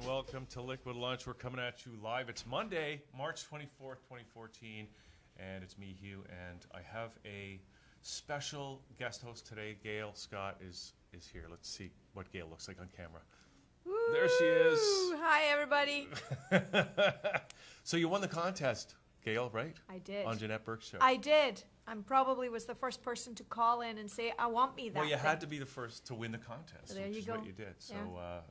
and welcome to Liquid Lunch. We're coming at you live. It's Monday, March 24th, 2014, and it's me, Hugh, and I have a special guest host today. Gail Scott is here. Let's see what Gail looks like on camera. Woo! There she is. Hi, everybody. So you won the contest, Gail, right? I did. On Jeanette Burke's show. I did. I probably was the first person to call in and say, I want me that Well, you thing. had to be the first to win the contest, So there which you is go. what you did. So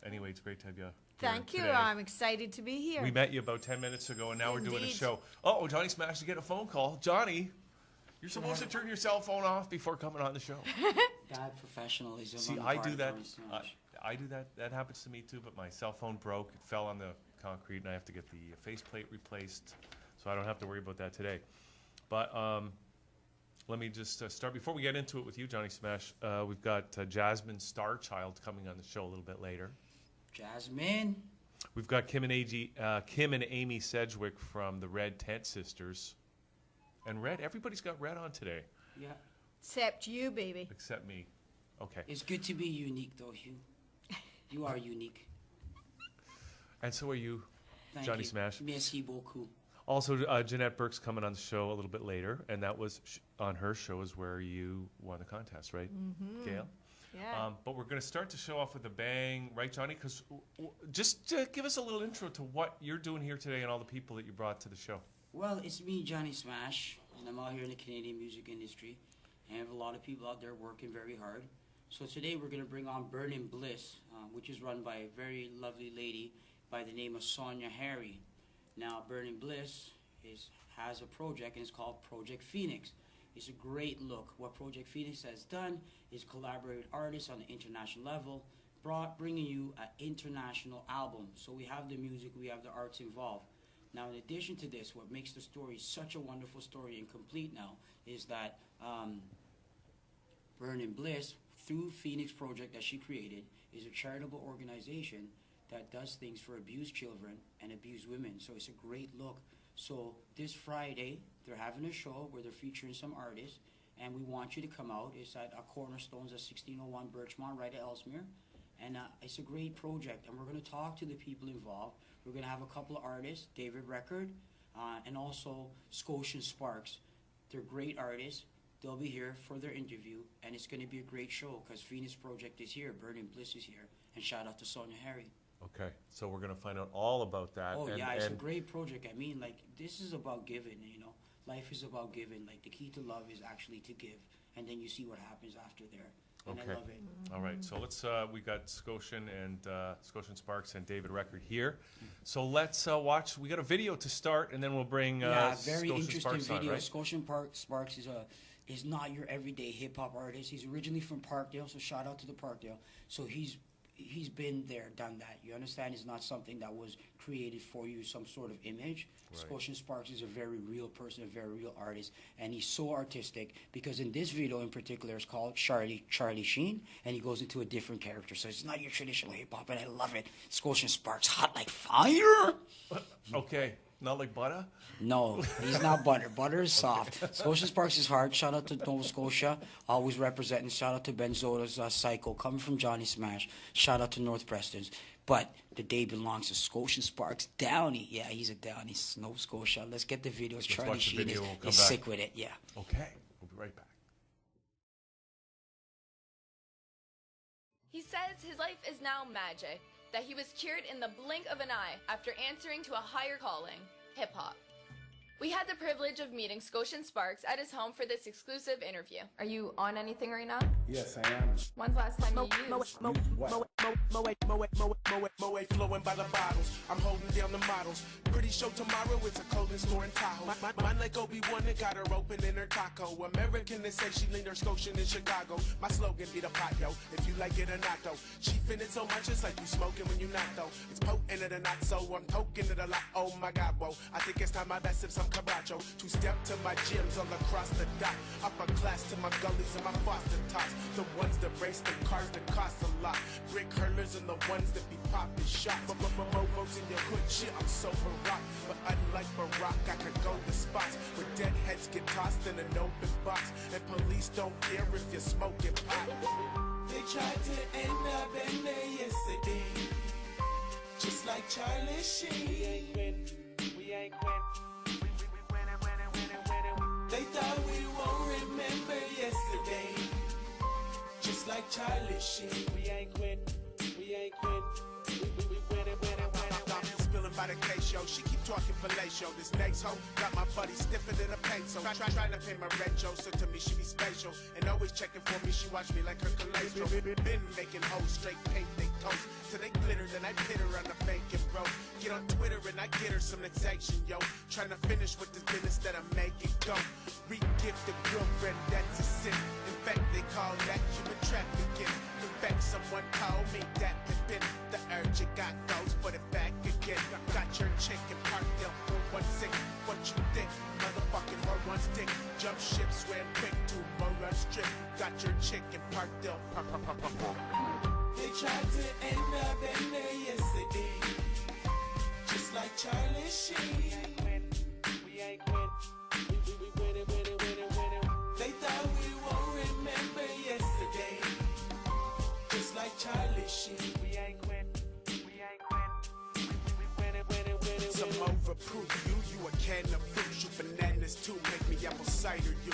anyway, it's great to have you here Thank you. today. I'm excited to be here. We met you about 10 minutes ago, and now we're doing a Indeed. show. Oh, Johnny Smash is getting a phone call. Johnny, you're supposed to turn your cell phone off before coming on the show. Bad professionalism. See, on the I part do of that. Johnny Smash. I do that. That happens to me too, but my cell phone broke. It fell on the concrete, and I have to get the faceplate replaced, so I don't have to worry about that today. But let me just start. Before we get into it with you, Johnny Smash, we've got Jasmine Starchild coming on the show a little bit later. Jasmine. We've got Kim and Amy Sedgwick from the Red Tent Sisters. And Red, everybody's got Red on today. Yeah. Except you, baby. Except me. Okay. It's good to be unique, though, Hugh. You are unique. And so are you, Thank Johnny you. Smash. Merci beaucoup. Also, Jeanette Burke's coming on the show a little bit later, and that was on her show is where you won the contest, right, Gail? Yeah. But we're going to start the show off with a bang, right, Johnny? Because just give us a little intro to what you're doing here today and all the people that you brought to the show. Well, it's me, Johnny Smash, and I'm out here in the Canadian music industry. I have a lot of people out there working very hard. So today we're going to bring on Burning Bliss, which is run by a very lovely lady by the name of Sonia Harry. Now, Burning Bliss has a project, and it's called Project Phoenix. It's a great look. What Project Phoenix has done is collaborate with artists on the international level, bringing you an international album. So we have the music, we have the arts involved. Now, in addition to this, what makes the story such a wonderful story and complete now is that Burning Bliss, through Phoenix Project that she created, is a charitable organization that does things for abused children and abused women. So it's a great look. So this Friday, they're having a show where they're featuring some artists, and we want you to come out. It's at Cornerstones at 1601 Birchmont, right at Ellesmere. And it's a great project, and we're going to talk to the people involved. We're going to have a couple of artists, David Record, and also Scotian Sparks. They're great artists. They'll be here for their interview, and it's going to be a great show because Phoenix Project is here, Burning Bliss is here, and shout out to Sonia Harry. Okay, so we're going to find out all about that. Oh, yeah, it's a great project. I mean, like, this is about giving, you know. Life is about giving. Like, the key to love is actually to give, and then you see what happens after there. And Okay. I love it. All right, so let's, we got Scotian Sparks and David Record here. So let's watch, we got a video to start, and then we'll bring Yeah, very Scotian interesting Sparks video. on, right? Scotian Sparks is not your everyday hip-hop artist. He's originally from Parkdale, so shout out to the Parkdale. So he's been there, done that. You understand? It's not something that was created for you, some sort of image. Right. Scotian Sparks is a very real person, a very real artist, and he's so artistic because in this video in particular, it's called Charlie Sheen, and he goes into a different character. So it's not your traditional hip-hop, and I love it. Scotian Sparks, hot like fire. Okay, not like butter? No, he's not butter. Butter is soft. Scotian Sparks is hard. Shout out to Nova Scotia, always representing. Shout out to Ben Zoda's Psycho, coming from Johnny Smash. Shout out to North Preston's. But the day belongs to Scotian Sparks. Downey. Yeah, he's a Downey. Nova Scotia. Let's get the videos. Charlie watch the Sheen video, we'll come is back. sick with it. Yeah. Okay, we'll be right back. He says his life is now magic, that he was cured in the blink of an eye after answering to a higher calling, hip-hop. We had the privilege of meeting Scotian Sparks at his home for this exclusive interview. Are you on anything right now? Yes, I am. When's the last time you used? Moet flowing by the bottles. I'm holding down the models. Pretty sure tomorrow it's a cold and store in Tahoe. Mine like Obi-Wan and got her open in her taco. American, they say she leaned her Scotian in Chicago. My slogan be the pot, yo. If you like it or not, though. She finna so much, it's like you smoking when you not, though. It's potent or not, so I'm toking it a lot. Oh my God, whoa. I think it's time I best sip some Cabacho. Two-step to my gyms all across the dot. Upper class to my gullies and my foster tots. The ones that race the cars that cost a lot. Brick hurlers and the ones that be popping shots. Mofos in your hood, shit, I'm so Barack. But unlike Barack, I can go to spots where dead heads get tossed in an open box. And police don't care if you're smoking pot. They tried to end up in there yesterday. just like Charlie Sheen. We ain't quit. We ain't quit. We winning. They thought we won't remember yesterday, just like Charlie Sheen. We ain't quit. We ain't quit. We winning. Spilling by the case, yo. She keep talking fellatio. This next hoe got my buddy stiffer than a peso. Trying to pay my rent, yo. So to me, she be spatial. And always checking for me. She watch me like her cholesterol. Been making hoes straight paint they toast. Till they glitter, then I pit her on the bacon, bro. Get on Twitter and I get her some attention, yo. Trying to finish with this business that I'm making go. Re-gift a girlfriend, that's a sin. In fact, they call that human trafficking. In fact, someone called me that been the urge it got goes, but it back again. Got your chick in Parkdale 416. What you think? Motherfucking her one stick. Jump ship, swim quick to run strip. Got your chick in Parkdale. They tried to end up in there yesterday, just like Charlie Sheen. We ain't quit. We winning. They thought we won't remember yesterday, just like Charlie Sheen. We ain't quit. We ain't quit. We winning. Some overproof you a can of fruit. Shoot bananas too, make me apple cider you.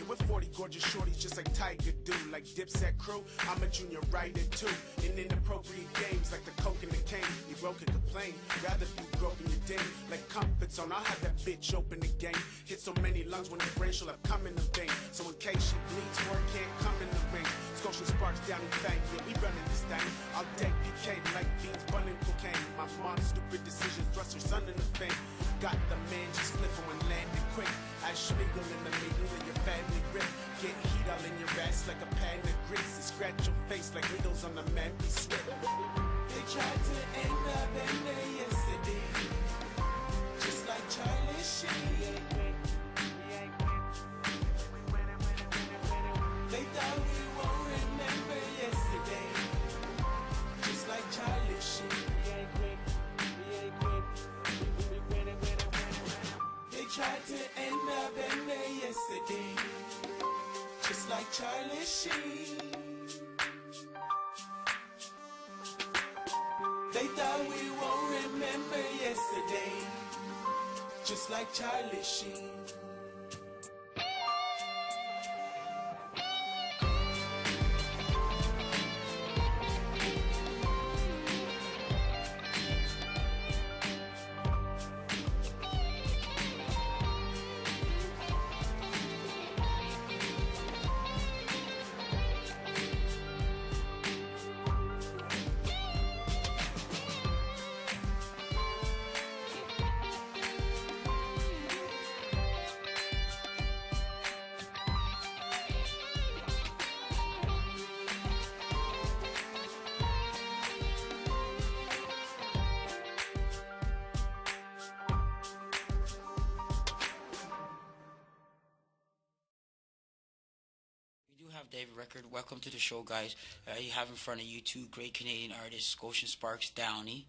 With 40 gorgeous shorties just like Tiger do. Like Dipset crew, I'm a junior writer too. In inappropriate games like the coke and the cane. You broke and complain, rather be broke in your ding. Like comfort zone, I'll have that bitch open the game. Hit so many lungs when the brain she'll have come in the vein. So in case she bleeds, work can't come in the ring. Scotia Sparks down in Fang, yeah, we running this thing. All day PK like beans, bunning cocaine. My mom's stupid decisions thrust her son in the fame. Got the man just flipping when landing quick. I schmiggle in the middle of your family grip. Get heat all in your ass like a pan of grits. And scratch your face like needles on the man be swift. They tried to end up in there yesterday, just like Charlie Sheen. They thought we won't remember yesterday, just like Charlie Sheen. They tried to end up in there yesterday, just like Charlie Sheen. They thought we won't remember yesterday, just like Charlie Sheen. We do have David Record. Welcome to the show, guys. You have in front of you two great Canadian artists, Scotian Sparks, Downey,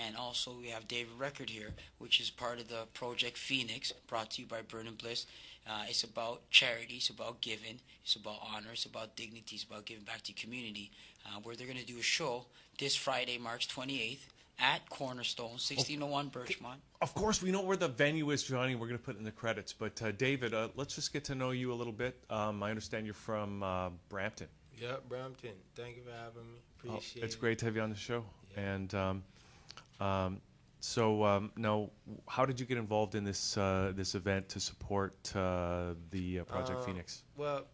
and also we have David Record here, which is part of the Project Phoenix, brought to you by Bliss. It's about charity, it's about giving, it's about honor, it's about dignity, it's about giving back to the community, where they're going to do a show this Friday, March 28th, at Cornerstone, 1601 Birchmont. Of course, we know where the venue is, Johnny. We're going to put it in the credits. But David, let's just get to know you a little bit. I understand you're from Brampton. Yep, Brampton. Thank you for having me. Appreciate it. It's great to have you on the show. Yeah. And now, how did you get involved in this this event to support the Project Phoenix? Well,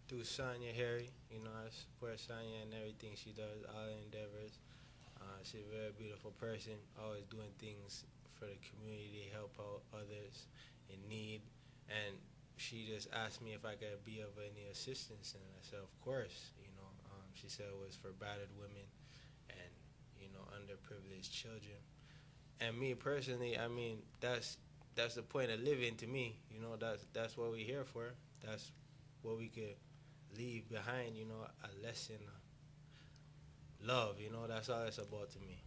through Sonia Harry. You know, I support Sonia and everything she does, all her endeavors. She's a very beautiful person, always doing things for the community, help out others in need. And she just asked me if I could be of any assistance, and I said, of course. You know, she said it was for battered women and, you know, underprivileged children. And me personally, I mean, that's the point of living to me. You know, that's what we're here for. That's what we could leave behind, you know, a lesson. Love, you know, that's all it's about to me.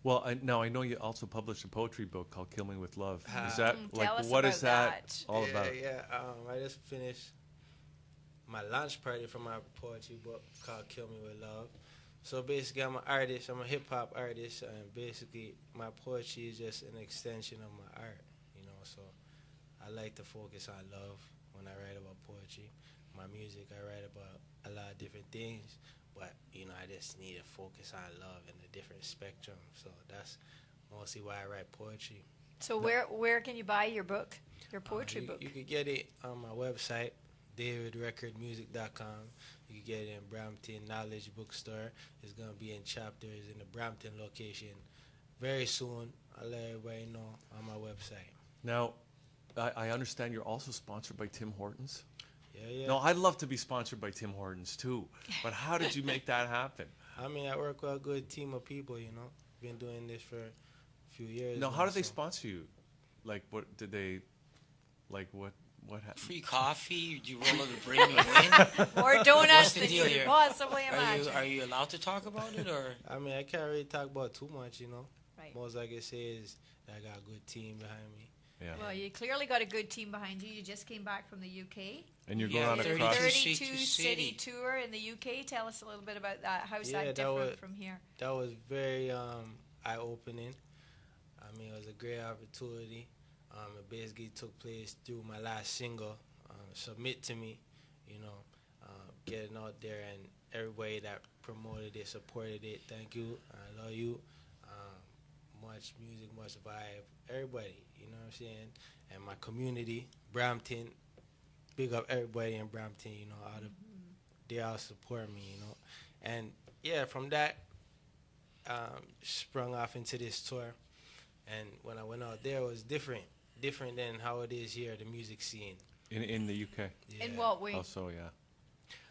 Well, now I know you also published a poetry book called "Kill Me with Love." Is that Tell us what about is that all about? Yeah. I just finished my launch party for my poetry book called "Kill Me with Love." So basically, I'm an artist. I'm a hip hop artist, and basically, my poetry is just an extension of my art. You know, so I like to focus on love when I write about poetry. My music, I write about a lot of different things, but you know, I just need to focus on love in a different spectrum. So that's mostly why I write poetry. So where can you buy your book, your poetry book? You can get it on my website, davidrecordmusic.com. You can get it in Brampton Knowledge Bookstore. It's going to be in chapters in the Brampton location very soon. I'll let everybody know on my website. Now, I understand you're also sponsored by Tim Hortons. Yeah. No, I'd love to be sponsored by Tim Hortons too. But how did you make that happen? I mean, I work with a good team of people, you know. Been doing this for a few years. No, now, how did they so- sponsor you? Like, what did they, like, what happened? Free coffee? Do you roll up a bring me in? More donuts What's the than deal you here? could possibly imagine. Are you allowed to talk about it or? I mean, I can't really talk about too much, you know. Right. Most I can say is that I got a good team behind me. Yeah. Well, you clearly got a good team behind you. You just came back from the UK. And you're Yeah, going on a 32 cross. 32 city. city tour in the UK. Tell us a little bit about that. How's Yeah, that that different was- from here? That was very eye-opening. I mean, it was a great opportunity. It basically took place through my last single, Submit to Me, you know, getting out there and everybody that promoted it, supported it. Thank you. I love you. Much music, much vibe. Everybody, you know what I'm saying? And my community, Brampton, big up everybody in Brampton, you know, they all support me, you know. And yeah, from that, sprung off into this tour. And when I went out there, it was different than how it is here, the music scene. In the UK. Yeah. In what way? Also, yeah.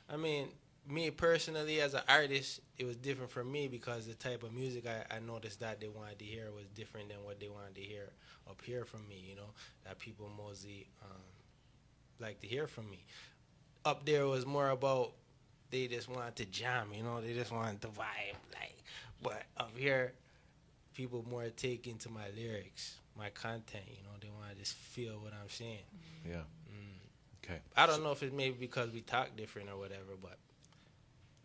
I mean, me personally as an artist, it was different for me because the type of music I noticed that they wanted to hear was different than what they wanted to hear up here from me, you know, that people mostly like to hear from me. Up there was more about they just wanted to jam, you know, they just wanted to vibe, like. But up here, people more take into my lyrics, my content, you know, they want to just feel what I'm saying. Yeah. Okay. I don't know if it's maybe because we talk different or whatever, but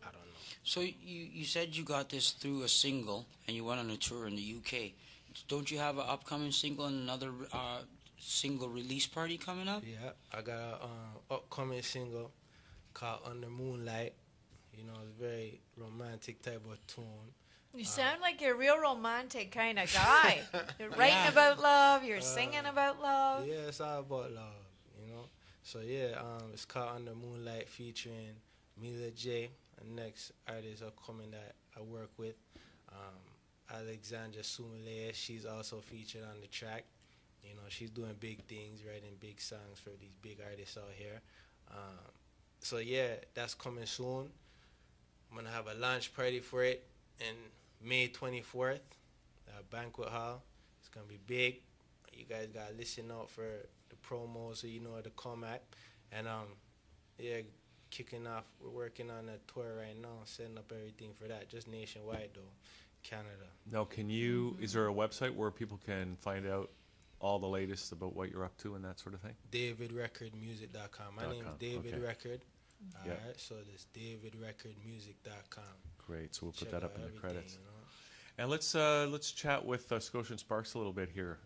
I don't know. So you said you got this through a single and you went on a tour in the UK. Don't you have an upcoming single and another single release party coming up? Yeah, I got a upcoming single called Under Moonlight. You know, it's a very romantic type of tune. You sound like you're a real romantic kind of guy. You're writing Yeah. about love. You're singing about love. Yeah, it's all about love, you know. So yeah, it's called Under Moonlight featuring Mila J, the next artist upcoming that I work with. Alexandra Sumile, she's also featured on the track. You know, she's doing big things, writing big songs for these big artists out here. So yeah, that's coming soon. I'm gonna have a launch party for it in May 24th, Banquet Hall. It's gonna be big. You guys gotta listen out for the promo so you know where to come at. And yeah, kicking off. We're working on a tour right now, setting up everything for that. Just nationwide though, Canada. Now, is there a website where people can find out all the latest about what you're up to and that sort of thing? DavidRecordmusic.com. My name's .com, David okay. Record. Yeah. Alright, so it's DavidRecordmusic.com. Great. So we'll put Check that up out in the everything, credits. you know. And let's chat with Scotian Sparks a little bit here.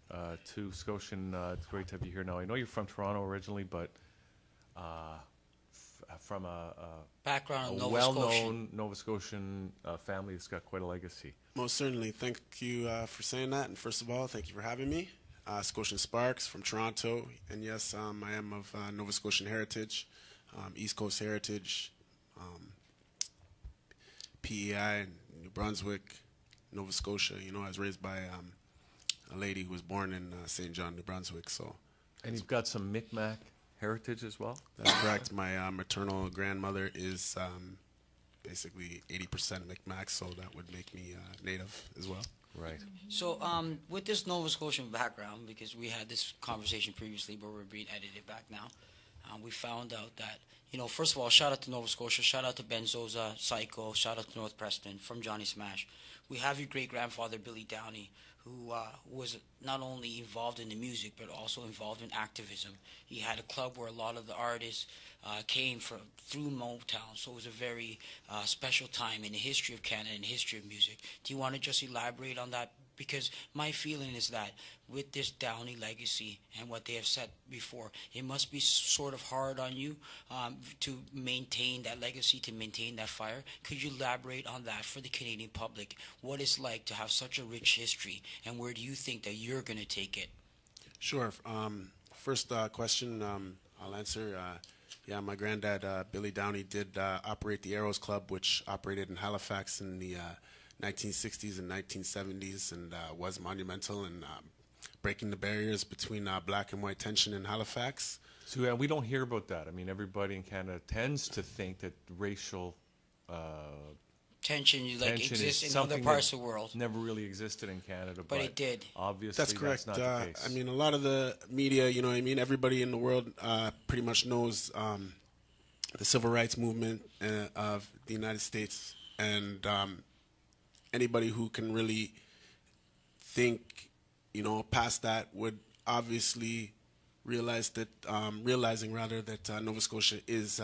To Scotian, it's great to have you here. Now, I know you're from Toronto originally, but from a Background Nova Scotian. well-known Nova Scotian family that's got quite a legacy. Most certainly. Thank you for saying that. And first of all, thank you for having me. Scotian Sparks from Toronto. And yes, I am of Nova Scotian heritage, East Coast heritage, PEI, New Brunswick, Nova Scotia. You know, I was raised by a lady who was born in St. John, New Brunswick. So And you've got some Micmac heritage as well? that's correct. My maternal grandmother is basically 80% Micmac, so that would make me native as well. Right. So with this Nova Scotian background, because we had this conversation previously, but we're being edited back now, we found out that, you know, first of all, shout out to Nova Scotia, shout out to Benzoza, Psycho, shout out to North Preston from Johnny Smash. We have your great-grandfather, Billy Downey, who was not only involved in the music but also involved in activism. He had a club where a lot of the artists came from through Motown, so it was a very special time in the history of Canada and history of music. Do you want to just elaborate on that? Because my feeling is that with this Downey legacy and what they have said before, it must be sort of hard on you to maintain that legacy, to maintain that fire. Could you elaborate on that for the Canadian public? What it's like to have such a rich history, and where do you think that you're going to take it? Sure. First question I'll answer. Yeah, my granddad, Billy Downey, did operate the Arrows Club, which operated in Halifax in the 1960s and 1970s, and was monumental in breaking the barriers between black and white tension in Halifax. So we don't hear about that. I mean, everybody in Canada tends to think that racial tension tension exists is in other something parts that of the world. never really existed in Canada, But it did. Obviously, That's correct. That's not the case. I mean, a lot of the media, you know what I mean, everybody in the world pretty much knows the civil rights movement of the United States, and anybody who can really think, you know, past that would obviously realizing that Nova Scotia is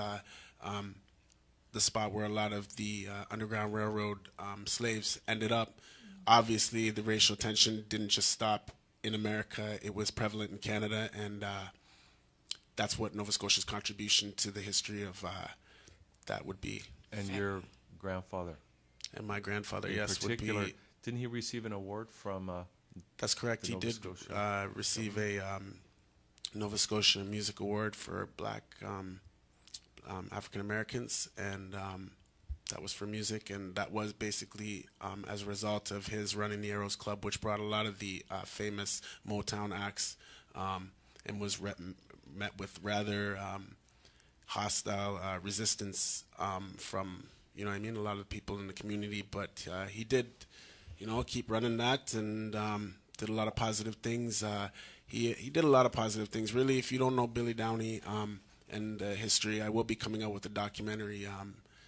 the spot where a lot of the Underground Railroad slaves ended up. Obviously, the racial tension didn't just stop in America; it was prevalent in Canada, and that's what Nova Scotia's contribution to the history of that would be. And your grandfather, and my grandfather, in yes, particular, would be. didn't he receive an award from? That's correct. He Nova did Scotia receive a Nova Scotia Music Award for Black African Americans, and that was for music, and that was basically as a result of his running the Arrows Club, which brought a lot of the famous Motown acts, and was met with rather hostile resistance from, you know what I mean, a lot of the people in the community. But he did, you know, keep running that, and did a lot of positive things. He did a lot of positive things. Really, if you don't know Billy Downey and history, I will be coming out with a documentary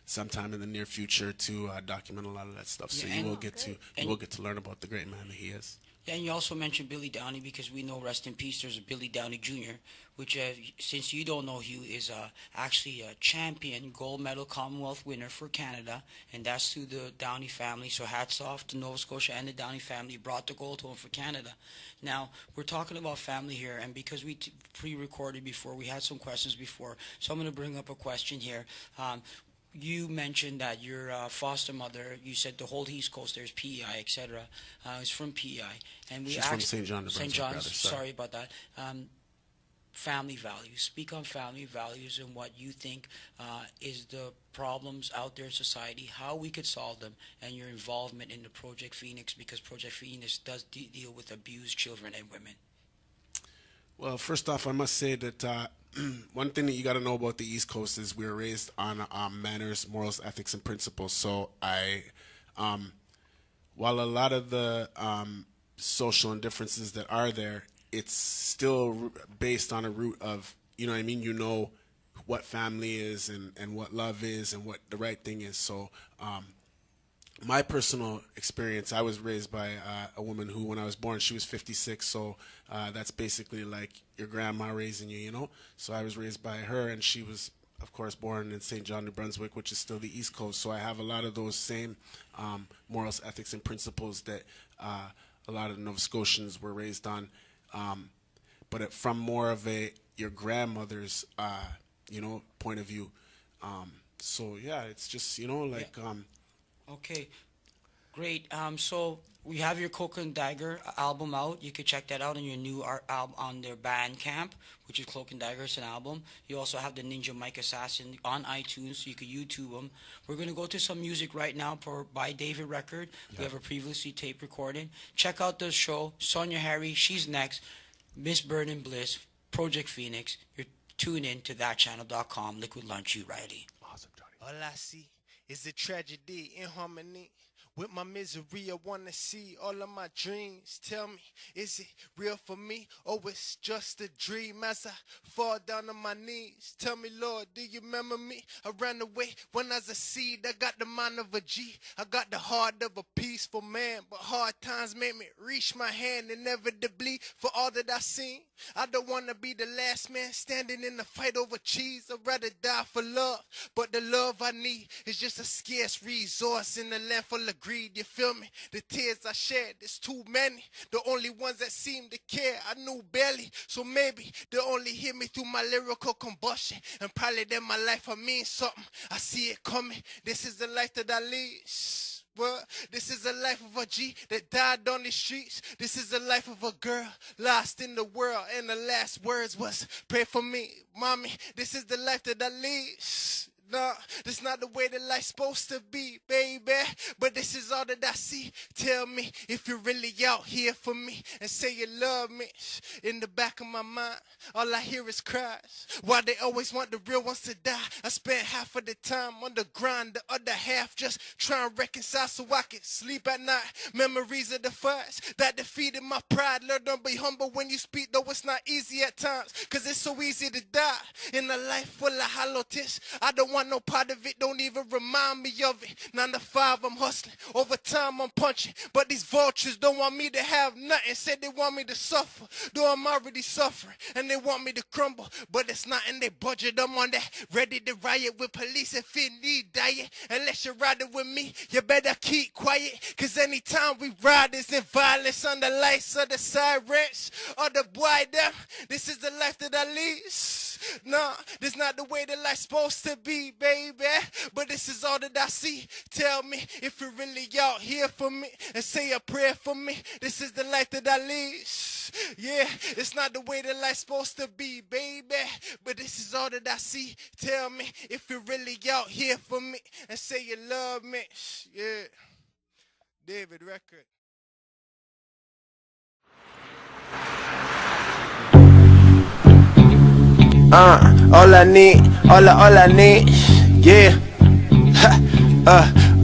sometime in the near future to document a lot of that stuff. So you will get to learn about the great man that he is. Yeah, and you also mentioned Billy Downey because we know, rest in peace, there's a Billy Downey Jr., which, since you don't know, Hugh, is actually a champion gold medal Commonwealth winner for Canada, and that's through the Downey family. So hats off to Nova Scotia and the Downey family, brought the gold home for Canada. Now, we're talking about family here, and because we pre-recorded before, we had some questions before, so I'm going to bring up a question here. You mentioned that your foster mother, you said the whole East Coast, there's PEI, etc., is from PEI. And we She's from St. John, New St. Brunswick, John's, rather, sorry about that. Family values. Speak on family values and what you think is the problems out there in society, how we could solve them, and your involvement in the Project Phoenix, because Project Phoenix does deal with abused children and women. Well, first off, I must say that one thing that you got to know about the East Coast is we were raised on manners, morals, ethics, and principles. So while a lot of the social indifferences that are there, it's still based on a root of, you know what I mean, you know what family is and what love is and what the right thing is. So my personal experience, I was raised by a woman who, when I was born, she was 56, so that's basically like your grandma raising you, you know? So I was raised by her, and she was, of course, born in St. John, New Brunswick, which is still the East Coast. So I have a lot of those same morals, ethics, and principles that a lot of Nova Scotians were raised on, but from more of your grandmother's, you know, point of view. So, yeah, it's just, you know, like... Yeah. Okay, great. So we have your Cloak and Dagger album out. You can check that out on your new album on their Bandcamp, which is Cloak and Dagger. It's an album. You also have the Ninja Mike Assassin on iTunes, so you can YouTube them. We're going to go to some music right now by David Record. Yeah. We have a previously tape recording. Check out the show. Sonia Harry, she's next. Miss Burden Bliss, Project Phoenix. You're tuned in to thatchannel.com. Liquid Lunch, you Riley. Awesome, Johnny. All I see is a tragedy in harmony With my misery, I wanna see all of my dreams. Tell me, is it real for me, or it's just a dream? As I fall down on my knees, tell me, Lord, do you remember me? I ran away when I was a seed. I got the mind of a G. I got the heart of a peaceful man, but hard times made me reach my hand inevitably for all that I seen. I don't wanna be the last man standing in the fight over cheese. I'd rather die for love, but the love I need is just a scarce resource in a land full of greed. You feel me? The tears I shed, there's too many. The only ones that seem to care, I knew barely. So maybe they'll only hear me through my lyrical combustion. And probably that my life I mean something. I see it coming. This is the life that I lead. Well, this is the life of a G that died on the streets. This is the life of a girl lost in the world. And the last words was, pray for me, mommy. This is the life that I lead. No, this not the way that life's supposed to be, baby. But this is all that I see. Tell me if you're really out here for me and say you love me. In the back of my mind, all I hear is cries. Why they always want the real ones to die? I spent half of the time on the grind, the other half just trying to reconcile so I can sleep at night. Memories of the fights that defeated my pride. Learn to be humble when you speak, though it's not easy at times. Cause it's so easy to die in a life full of hollow tips. I don't want no part of it, don't even remind me of it. 9 to 5, I'm hustling. Over time, I'm punching. But these vultures don't want me to have nothing. Said they want me to suffer, though I'm already suffering. And they want me to crumble, but it's not in their budget. I'm on that, ready to riot with police if it need diet. Unless you're riding with me, you better keep quiet. Cause anytime we ride, it's in violence on the lights of the sirens. Or the boy them, this is the life that I lead. Nah, this not the way that life's supposed to be, baby. But this is all that I see. Tell me if you're really out here for me and say a prayer for me. This is the life that I lead. Yeah, it's not the way that life's supposed to be, baby. But this is all that I see. Tell me if you're really out here for me and say you love me. Yeah, David Record. All I need, all I need, yeah.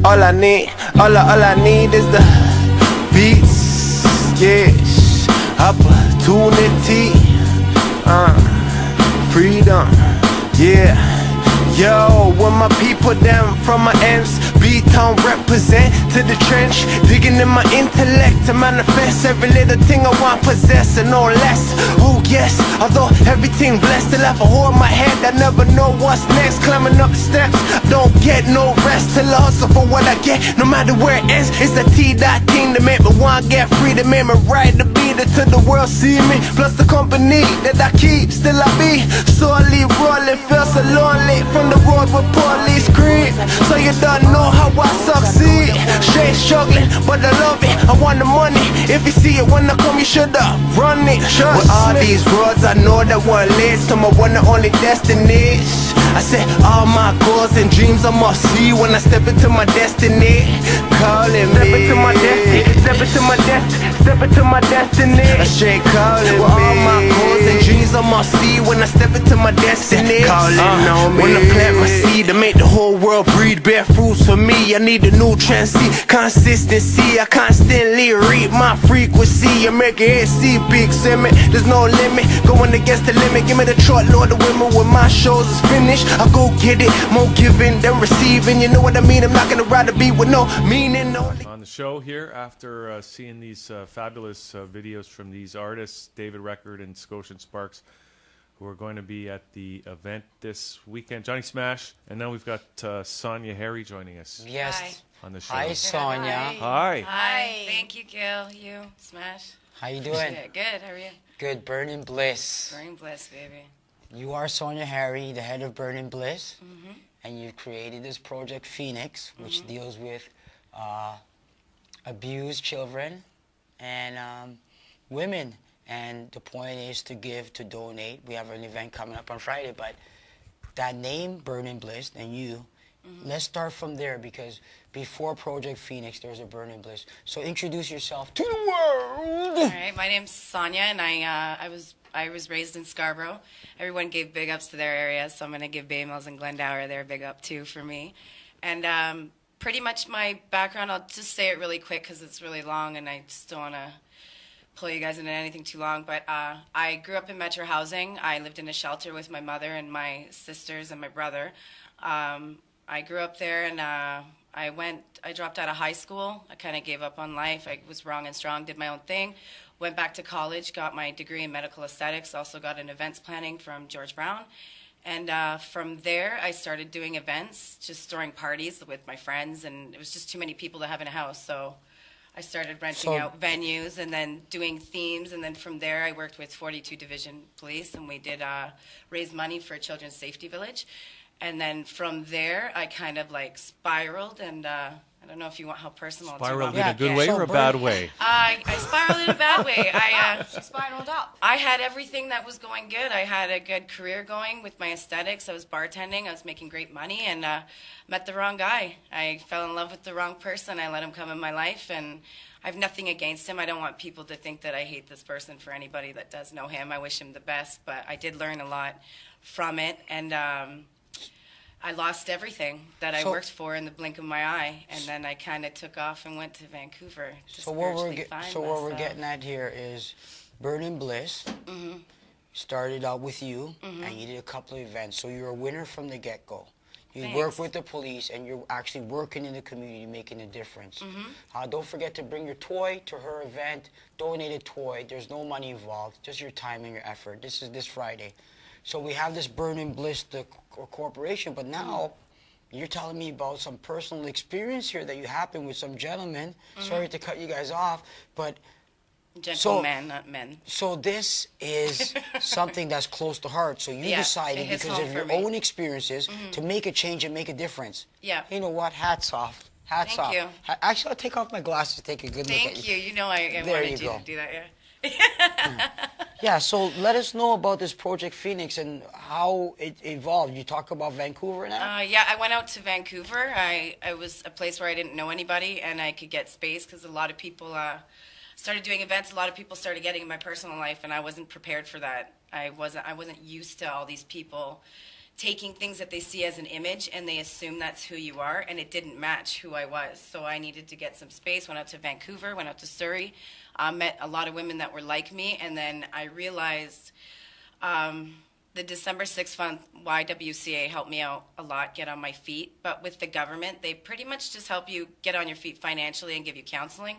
All I need is the beats, yeah. Opportunity, freedom, yeah. Yo, when my people down from my ends, B-Town represent to the trench, digging in my intellect to manifest every little thing I want possess and no less. Oh yes, although everything blessed, still have a hole in my head. I never know what's next. Climbing up the steps, I don't get no rest till I hustle for what I get, no matter where it ends. It's the T-dot thing that make me want to get free, that make me ride the beat until the world see me. Plus the company that I keep, still I be sorely rolling, feel so lonely from the road with police creep. So you don't know how I succeed. Straight struggling, but I love it. I want the money. If you see it when I come, you should have run it. With all these roads, I know that one leads to my one and only destiny. I said all my goals and dreams I must see when I step into my destiny. Calling me. Step into my destiny. Step into my destiny. Step into my destiny. I straight calling with me. All my goals and dreams I must see when I step into my destiny. Calling on me. When I plant my seed to make the whole world breed, bear fruits for me. I need a nutriency, consistency. I constantly read my frequency. I make it see big semi. There's no limit. Going against the limit. Give me the truckload of women when my shows is finished. I go get it, more giving than receiving. You know what I mean? I'm not gonna ride a beat with no meaning. On the show here, after seeing these fabulous videos from these artists, David Record and Scotian Sparks, who are going to be at the event this weekend, Johnny Smash, and now we've got Sonia Harry joining us. Yes. Hi. On the show. Hi, Sonia. Hi. Hi. Thank you, Gil. You, Smash. How you doing? Good. How are you? Good. Burning Bliss. Burning Bliss, baby. You are Sonia Harry, the head of Burning Bliss, and you've created this project Phoenix, which deals with abused children and women. And the point is to give, to donate. We have an event coming up on Friday, but that name, Burning Bliss, and you, let's start from there, because before Project Phoenix, there was a Burning Bliss. So introduce yourself to the world. All right, my name's Sonia, and I was raised in Scarborough. Everyone gave big ups to their area, so I'm going to give Bay Mills and Glendower their big up too for me. And Pretty much my background, I'll just say it really quick because it's really long and I just don't want to pull you guys into anything too long. But I grew up in Metro housing. I lived in a shelter with my mother and my sisters and my brother. I grew up there, and I dropped out of high school. I kind of gave up on life. I was wrong and strong, did my own thing. Went back to college, got my degree in medical aesthetics, also got an events planning from George Brown. And from there, I started doing events, just throwing parties with my friends, and it was just too many people to have in a house. So I started renting out venues and then doing themes. And then from there, I worked with 42 Division Police, and we did raise money for a Children's Safety Village. And then from there, I kind of like spiraled, and I don't know if you want how personal. Spiraled in a good way or a bad way? I spiraled in a bad way. She spiraled up. I had everything that was going good. I had a good career going with my aesthetics. I was bartending. I was making great money, and met the wrong guy. I fell in love with the wrong person. I let him come in my life, and I have nothing against him. I don't want people to think that I hate this person for anybody that does know him. I wish him the best, but I did learn a lot from it, and I lost everything that I worked for in the blink of my eye, and then I kind of took off and went to Vancouver to So what we're getting at here is Burning Bliss started out with you, and you did a couple of events. So you're a winner from the get-go. You work with the police, and you're actually working in the community, making a difference. Don't forget to bring your toy to her event. Donate a toy. There's no money involved, just your time and your effort. This is this Friday. So we have this Burning Bliss, the corporation, but now you're telling me about some personal experience here that you happened with some gentlemen. Sorry to cut you guys off, but gentlemen, not men. So this is something that's close to heart. So you decided because of your own experiences to make a change and make a difference. Yeah. You know what? Hats off. Hats off. Thank you. Actually, I'll take off my glasses to take a good look at you. Thank you. You know I wanted you to do that, yeah. Yeah, so let us know about this Project Phoenix and how it evolved. You talk about Vancouver now? Yeah, I went out to Vancouver. It was a place where I didn't know anybody, and I could get space because a lot of people started doing events. A lot of people started getting in my personal life, and I wasn't prepared for that. I wasn't used to all these people taking things that they see as an image, and they assume that's who you are, and it didn't match who I was. So I needed to get some space. Went out to Vancouver, went out to Surrey, met a lot of women that were like me, and then I realized the December 6th month YWCA helped me out a lot, get on my feet. But with the government, they pretty much just help you get on your feet financially and give you counseling.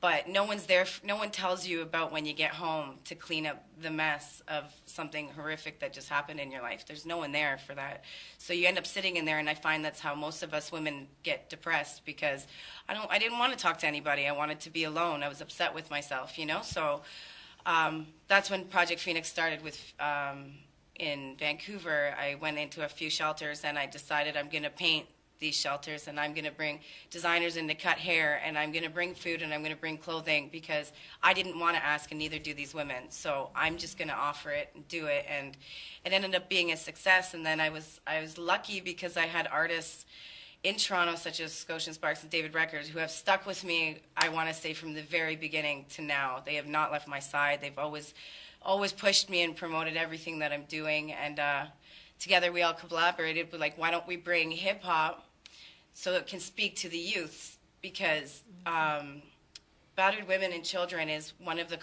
But no one's there. No one tells you about when you get home to clean up the mess of something horrific that just happened in your life. There's no one there for that. So you end up sitting in there, and I find that's how most of us women get depressed, because I didn't want to talk to anybody. I wanted to be alone. I was upset with myself, you know. So that's when Project Phoenix started with in Vancouver. I went into a few shelters, and I decided I'm going to paint these shelters, and I'm going to bring designers in to cut hair, and I'm going to bring food, and I'm going to bring clothing, because I didn't want to ask, and neither do these women. So I'm just going to offer it and do it, and it ended up being a success. And then I was lucky because I had artists in Toronto such as Scotian Sparks and David Records who have stuck with me, I want to say, from the very beginning to now. They have not left my side. They've always pushed me and promoted everything that I'm doing, and together we all collaborated. We're like, why don't we bring hip-hop so it can speak to the youths, because battered women and children is one of the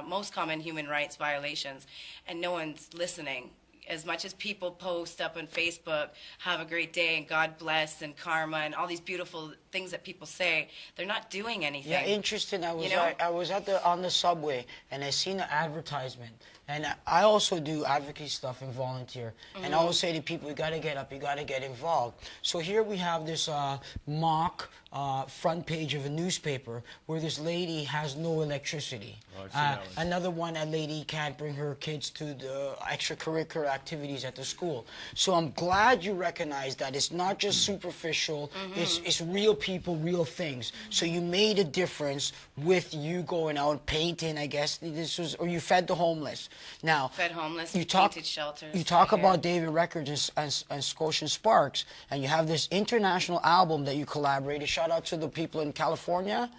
most common human rights violations, and no one's listening. As much as people post up on Facebook, have a great day and God bless and karma and all these beautiful things that people say, they're not doing anything. Yeah, interesting. I was on the subway, and I seen an advertisement. And I also do advocacy stuff and volunteer. And I always say to people, you got to get up, you got to get involved. So here we have this mock front page of a newspaper where this lady has no electricity. Another one, a lady can't bring her kids to the extracurricular activities at the school. So I'm glad you recognize that it's not just superficial, it's real people, real things. So you made a difference with you going out painting, I guess this was, or you fed the homeless. Now, fed homeless, painted shelters. You talk about David Records and Scotian Sparks, and you have this international album that you collaborated. Shout out to the people in California.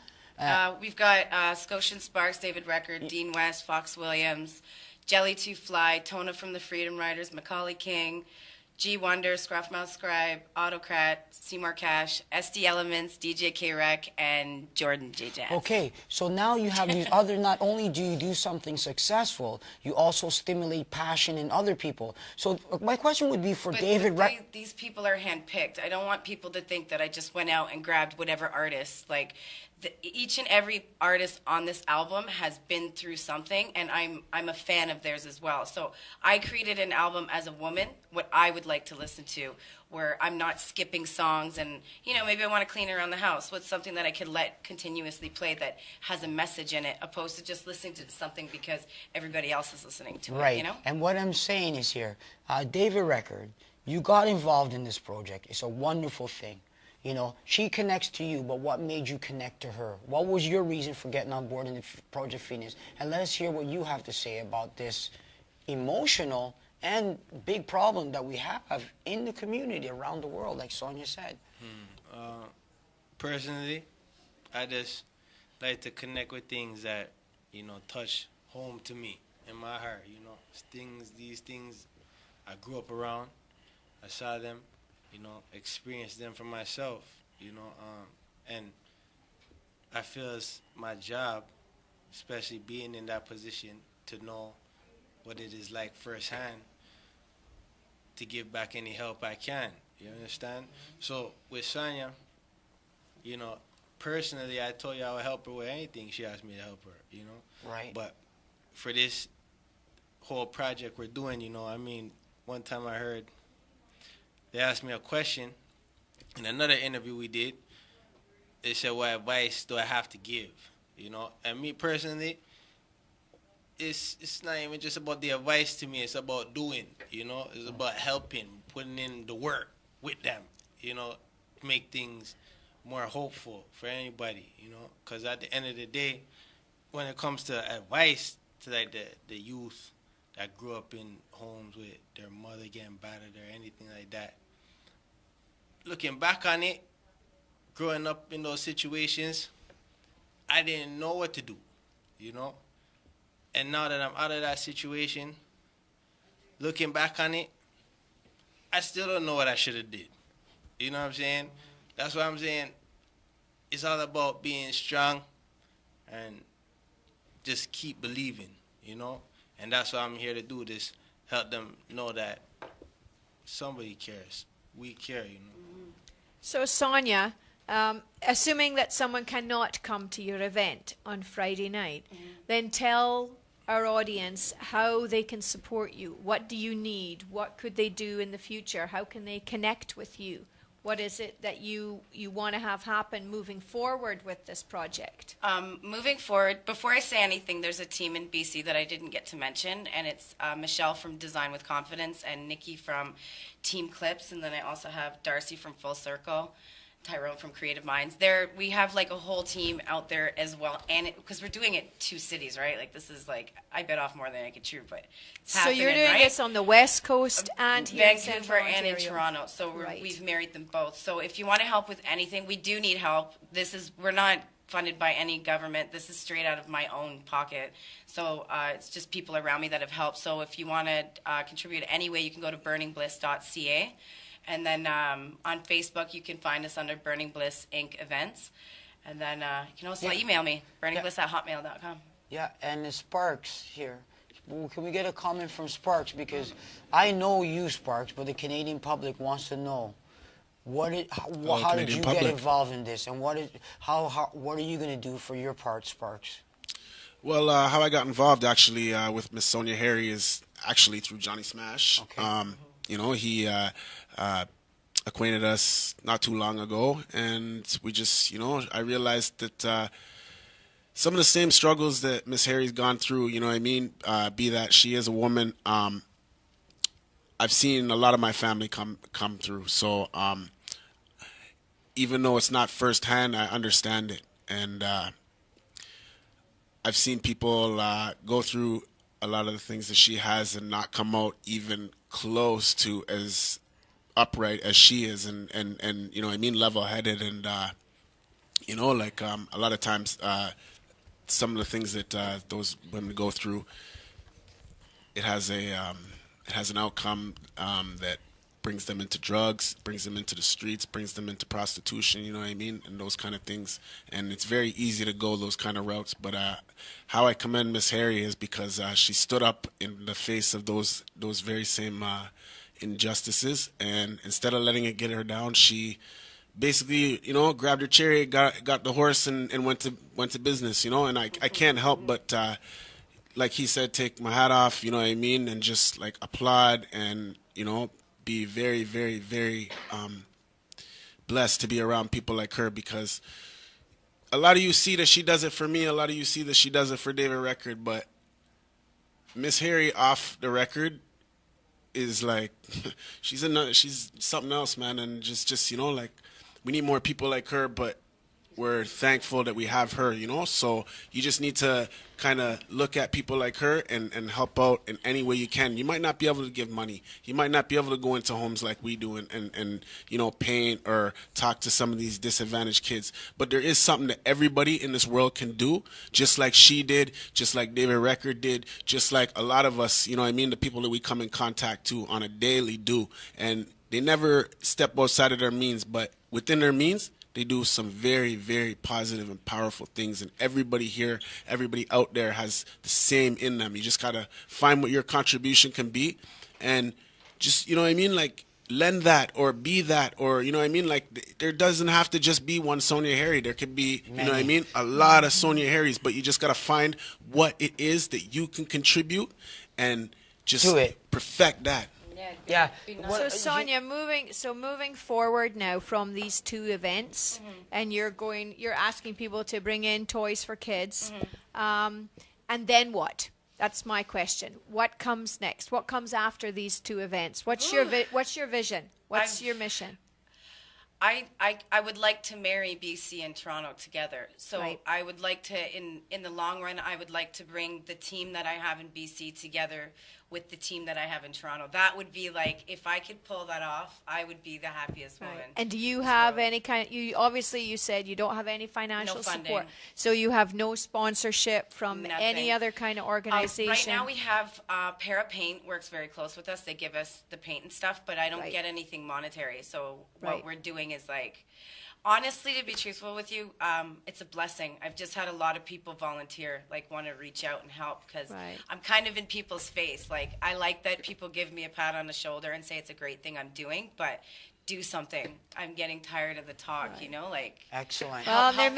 We've got Scotian Sparks, David Record, Dean West, Fox Williams, Jelly 2 Fly, Tona from the Freedom Riders, Macaulay King, G Wonder, Scruff Mouth Scribe, Autocrat, Seymour Cash, SD Elements, DJ K-Rec, and Jordan J. Jazz. Okay, so now you have these other, not only do you do something successful, you also stimulate passion in other people. So my question would be for But David. these people are handpicked. I don't want people to think that I just went out and grabbed whatever artist. Like, each and every artist on this album has been through something, and I'm a fan of theirs as well. So I created an album as a woman, what I would like to listen to, where I'm not skipping songs and, you know, maybe I want to clean around the house. What's something that I could let continuously play that has a message in it, opposed to just listening to something because everybody else is listening to it, you know? And what I'm saying is here, David Record, you got involved in this project. It's a wonderful thing. You know, she connects to you, but what made you connect to her? What was your reason for getting on board in the Project Phoenix? And let us hear what you have to say about this emotional and big problem that we have in the community around the world, like Sonia said. Personally, I just like to connect with things that, you know, touch home to me in my heart, you know. These things I grew up around. I saw them, you know, experienced them for myself, you know, and I feel it's my job, especially being in that position, to know what it is like firsthand, to give back any help I can, you understand? So with Sonia, you know, personally, I told you I would help her with anything she asked me to help her, you know? Right. But for this whole project we're doing, you know, I mean, one time I heard they asked me a question in another interview we did. They said, what advice do I have to give? You know, and me personally, it's not even just about the advice to me. It's about doing, you know. It's about helping, putting in the work with them, you know, make things more hopeful for anybody, you know. Because at the end of the day, when it comes to advice to like the youth that grew up in homes with their mother getting battered or anything like that, looking back on it, growing up in those situations, I didn't know what to do, you know? And now that I'm out of that situation, looking back on it, I still don't know what I should have did. You know what I'm saying? That's what I'm saying. It's all about being strong and just keep believing, you know? And that's what I'm here to do, just help them know that somebody cares. We care, you know? So, Sonia, assuming that someone cannot come to your event on Friday night, then tell our audience how they can support you. What do you need? What could they do in the future? How can they connect with you? What is it that you want to have happen moving forward with this project? Moving forward, before I say anything, there's a team in BC that I didn't get to mention, and it's Michelle from Design with Confidence and Nikki from Team Clips, and then I also have Darcy from Full Circle, Tyrone from Creative Minds. We have like a whole team out there as well, and because we're doing it 2 cities, right? Like this is like I bit off more than I could chew, but it's so happening, you're doing right? this on the West Coast and here in Vancouver Central and in Ontario. Toronto. So Right. we've married them both. So if you want to help with anything, we do need help. We're not funded by any government. This is straight out of my own pocket. So it's just people around me that have helped. So if you want to contribute any way, you can go to burningbliss.ca. And then on Facebook, you can find us under Burning Bliss Inc. events. And then you can also email me, burningbliss@hotmail.com. Yeah, and Sparks here. Can we get a comment from Sparks? Because I know you, Sparks, but the Canadian public wants to know how did you get involved in this, and what are you going to do for your part, Sparks? Well, how I got involved actually with Miss Sonia Harry is actually through Johnny Smash. Okay. You know, he acquainted us not too long ago, and we just, you know, I realized that some of the same struggles that Miss Harry's gone through, you know what I mean, be that she is a woman, I've seen a lot of my family come through. So even though it's not firsthand, I understand it. And I've seen people go through a lot of the things that she has and not come out even close to as upright as she is, and you know what I mean, level-headed, and you know, like a lot of times some of the things that those women go through, it has an outcome that brings them into drugs, brings them into the streets, brings them into prostitution, you know what I mean, and those kind of things. And it's very easy to go those kind of routes. But how I commend Miss Harry is because she stood up in the face of those very same injustices, and instead of letting it get her down, she basically, you know, grabbed her chariot, got the horse, and went to business, you know. And I can't help but like he said, take my hat off, you know what I mean, and just like applaud and, you know, be very, very, very blessed to be around people like her, because a lot of you see that she does it for me, a lot of you see that she does it for David Record, but Miss Harry off the record is like she's something else, man. And just you know, like, we need more people like her, but we're thankful that we have her, you know. So you just need to kind of look at people like her and help out in any way you can. You might not be able to give money. You might not be able to go into homes like we do and you know, paint or talk to some of these disadvantaged kids. But there is something that everybody in this world can do, just like she did, just like David Record did, just like a lot of us, you know what I mean, the people that we come in contact to on a daily do. And they never step outside of their means, but within their means, they do some very, very positive and powerful things. And everybody here, everybody out there has the same in them. You just got to find what your contribution can be and just, you know what I mean, like, lend that or be that, or, you know what I mean, like, there doesn't have to just be one Sonia Harry. There could be, you know what I mean, a lot of Sonia Harrys, but you just got to find what it is that you can contribute and just do it. Perfect that. Yeah. So Sonia, moving forward now from these two events, and you're asking people to bring in toys for kids, and then what? That's my question. What comes next? What comes after these two events? What's your vision? What's your mission? I would like to marry BC and Toronto together. So Right. I would like to, in the long run, I would like to bring the team that I have in BC together with the team that I have in Toronto. That would be like, if I could pull that off, I would be the happiest woman. And do you have any kind? You said you don't have any financial funding. support, so you have no sponsorship from Nothing. any other kind of organization. Right now we have Para Paint works very close with us. They give us the paint and stuff, but I don't Right. get anything monetary. So Right. what we're doing is like, honestly, to be truthful with you, it's a blessing. I've just had a lot of people volunteer, like want to reach out and help, because Right. I'm kind of in people's face. Like, I like that people give me a pat on the shoulder and say it's a great thing I'm doing, but do something. I'm getting tired of the talk, you know, like. Excellent. Well, help there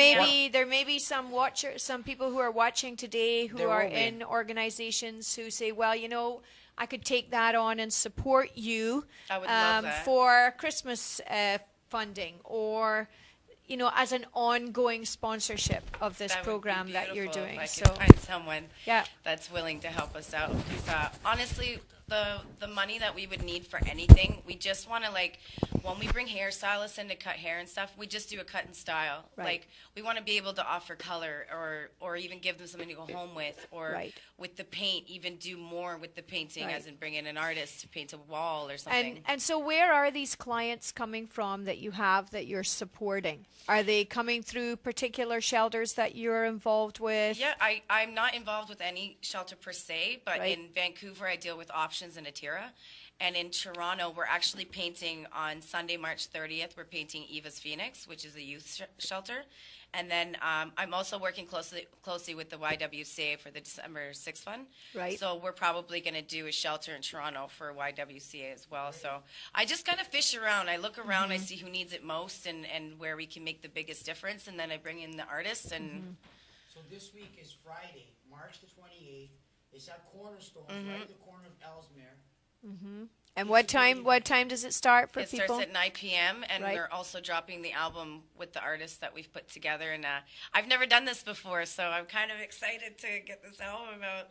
may be some people who are watching today who There are will be. in organizations who say, well, you know, I could take that on and support you I would love that. for Christmas funding, or, you know, as an ongoing sponsorship of this That would be program that you're beautiful doing. if I So could find someone yeah. that's willing to help us out. Because honestly, the money that we would need for anything, we just want to, like, when we bring hairstylists in to cut hair and stuff, we just do a cut and style. Right. Like, we want to be able to offer color, or even give them something to go home with, or Right. with the paint, even do more with the painting, Right. as in bring in an artist to paint a wall or something. And so where are these clients coming from that you have that you're supporting? Are they coming through particular shelters that you're involved with? Yeah, I'm not involved with any shelter per se, but Right. in Vancouver I deal with Options and Atira. And in Toronto, we're actually painting on Sunday, March 30th. We're painting Eva's Phoenix, which is a youth shelter. And then I'm also working closely with the YWCA for the December 6th Fund. Right. So we're probably going to do a shelter in Toronto for YWCA as well. So I just kind of fish around. I look around, I see who needs it most, and where we can make the biggest difference. And then I bring in the artists. And So this week is Friday, March the 28th. It's at Cornerstone, right at the corner of Ellesmere. And what time does it start for it people? starts at 9 p.m. and Right. we're also dropping the album with the artists that we've put together. And I've never done this before, so I'm kind of excited to get this album out.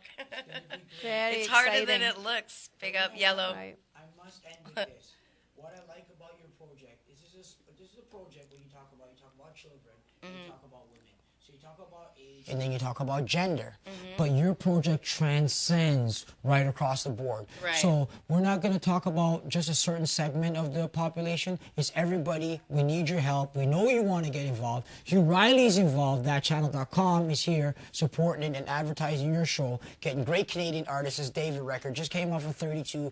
Very It's harder exciting. than it looks. Big up, Yellow. Right. I must end with this. What I like about your project is this is a project when you talk about children, and you talk about women. So So you talk about age, and then you talk about gender. But your project transcends right across the board. Right. So we're not going to talk about just a certain segment of the population. It's everybody. We need your help. We know you want to get involved. Hugh Riley's involved. ThatChannel.com is here supporting and advertising your show. Getting great Canadian artists as David Record. Just came off a 32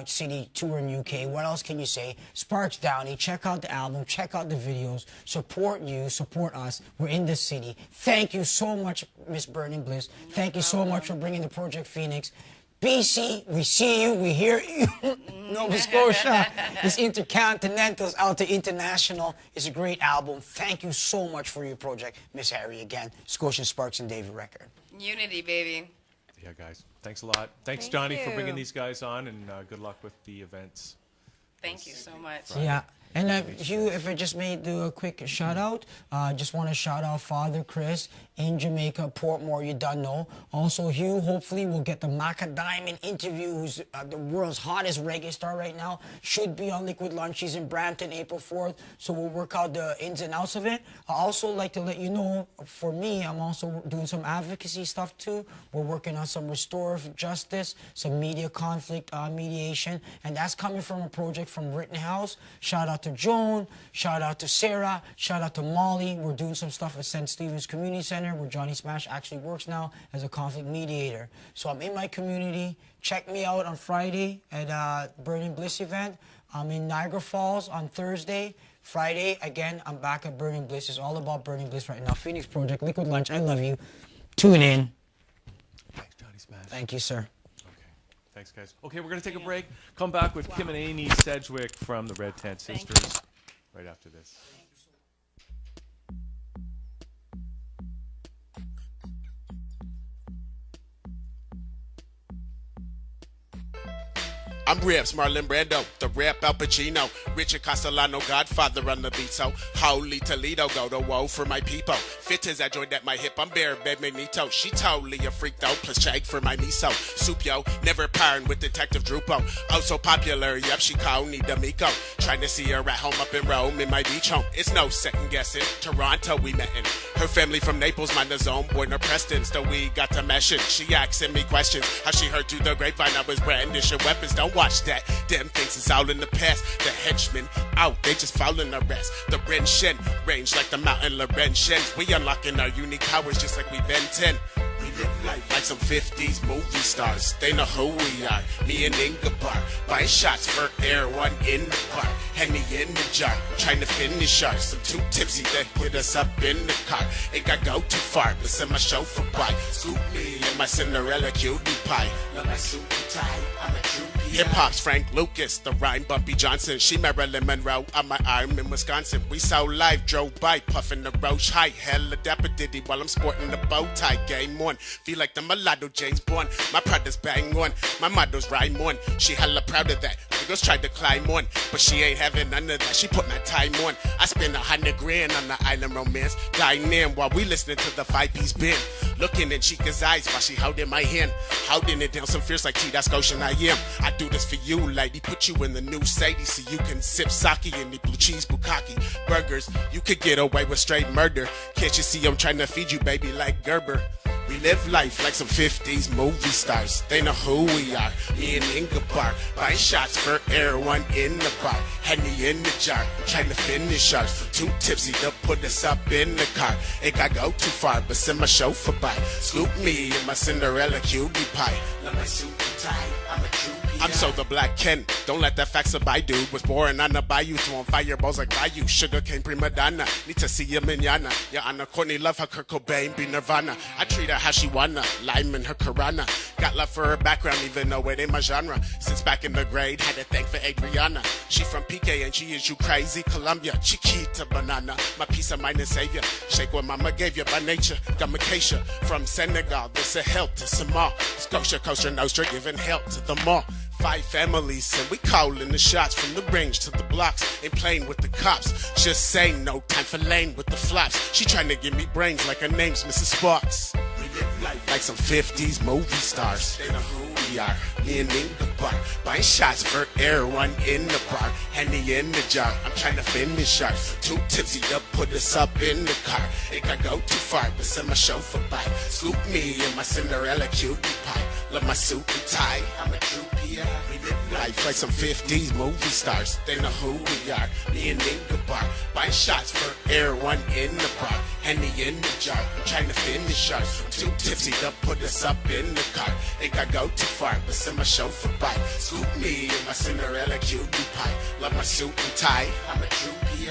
city tour in UK. What else can you say? Sparks Downey. Check out the album. Check out the videos. Support you. Support us. We're in this city. Thank you so much, Miss Burning Bliss. Thank you so much for bringing the Project Phoenix. BC, we see you, we hear you. Nova Scotia, this Intercontinentals out to International is a great album. Thank you so much for your project, Miss Harry. Again, Scotian Sparks and David Record. Unity, baby. Yeah, guys. Thanks a lot. Thanks, Thank Johnny, for you. bringing these guys on, and good luck with the events. Thank you so much. Yeah. And Hugh, if I just may do a quick shout out, just want to shout out Father Chris in Jamaica, Portmore, you done know. Also, Hugh, hopefully we'll get the Maca Diamond interview, who's the world's hottest reggae star right now. Should be on Liquid Lunch. She's in Brampton, April 4th, so we'll work out the ins and outs of it. I also like to let you know, for me, I'm also doing some advocacy stuff too. We're working on some restorative justice, some media conflict mediation, and that's coming from a project from Rittenhouse. Shout out to Joan, shout out to Sarah, shout out to Molly. We're doing some stuff at St. Stephen's Community Center, where Johnny Smash actually works now as a conflict mediator. So I'm in my community. Check me out on Friday at Burning Bliss event. I'm in Niagara Falls on Thursday. Friday, again, I'm back at Burning Bliss. It's all about Burning Bliss right now. Phoenix Project, Liquid Lunch, I love you. Tune in. Thanks, Johnny Smash. Thank you, sir. Thanks, guys. Okay, we're going to take a break. Come back with Kim and Amy Sedgwick from the Red Tent Sisters right after this. I'm Ribs, Marlon Brando, the rap Al Pacino, Richard Castellano, Godfather on the beat, so holy Toledo, go to woe for my people. Fit as I joined at my hip, I'm bare bed Benito. She totally a freak though, plus shag for my miso. Soup yo, never pairing with Detective Drupo. Oh so popular, yep, she called me D'Amico. Trying to see her at home up in Rome, in my beach home. It's no second guessing, Toronto we met in. Her family from Naples, mine is own, born of Preston, still we got to mesh it. She asking me questions, how she heard through the grapevine I was brandishing weapons, don't watch that. Them things is all in the past. The henchmen out, they just following the rest. The Ren Shen range like the mountain Laurentians. We unlocking our unique powers just like we been 10. We live life like some 50s movie stars. They know who we are. Me and Ingebar buying shots for air, one in the bar, Henny in the jar, trying to finish ours. Some too tipsy that put us up in the car. Ain't got go too far, but send my chauffeur by. Scoop me and my Cinderella cutie pie. Love my suit tie, I'm a true Hip Hop's Frank Lucas, the rhyme Bumpy Johnson. She Marilyn Monroe on my arm in Wisconsin. We saw live, drove by, puffing the Roche High. Hella dapper diddy while I'm sporting the bow tie. Game on, feel like the mulatto James Bond. My Prada's bang on, my motto's rhyme on. She hella proud of that. The girls tried to climb on, but she ain't having none of that. She put my time on. I spent $100 grand on the island romance. Dying in while we listening to the 5-piece band. Looking in Chica's eyes while she holding my hand. Holding it down some fierce like T. That's Scotian I am. I do this for you, lady. Put you in the new Sadie so you can sip sake and the blue cheese bukkake burgers. You could get away with straight murder. Can't you see I'm trying to feed you, baby, like Gerber? We live life like some 50s movie stars. They know who we are. Me and Ingebar buying shots for air, one in the bar, Henny in the jar, trying to finish ours. Too tipsy to put us up in the car. Ain't got go too far, but send my chauffeur by. Scoop me in my Cinderella cutie pie. Love my suit and tie, I'm a true I'm so the Black Ken. Don't let that fax by dude. Was born on the bayou, throwing fireballs like Bayou. Sugar cane prima donna. Need to see ya manana. Yeah, Anna Courtney love her Kurt Cobain, be Nirvana. I treat her how she wanna. Lime in her Corona. Got love for her background, even though it ain't my genre. Since back in the grade, had to thank for Adriana. She from PK and she is you crazy. Columbia, Chiquita banana. My peace of mind and savior. Shake what mama gave you by nature. Got Macacia from Senegal. This a help to Samal. Scotia, Costa Nostra, giving help to the mall. 5 families, and we calling the shots from the range to the blocks. Ain't playing with the cops. Just saying no time for lane with the flops. She trying to give me brains like her name's Mrs. Sparks. We live life like some 50s movie stars. They know who we are. Me and Inga bar, buying shots for everyone in the bar. Henny in the jar, I'm trying to finish our. Too tipsy to put us up in the car. It could go too far, but send my chauffeur by. Scoop me in my Cinderella cutie pie. Love my suit and tie, I'm a groupie. We live life like some 50s movie stars. They know who we are, me and in the bar. Buying shots for everyone in the bar. Henny in the jar, I'm trying to finish ours. I'm too tipsy to put us up in the car. Think I go too far, but send my chauffeur by. Scoop me in my Cinderella cutie pie. Love my suit and tie, I'm a groupie.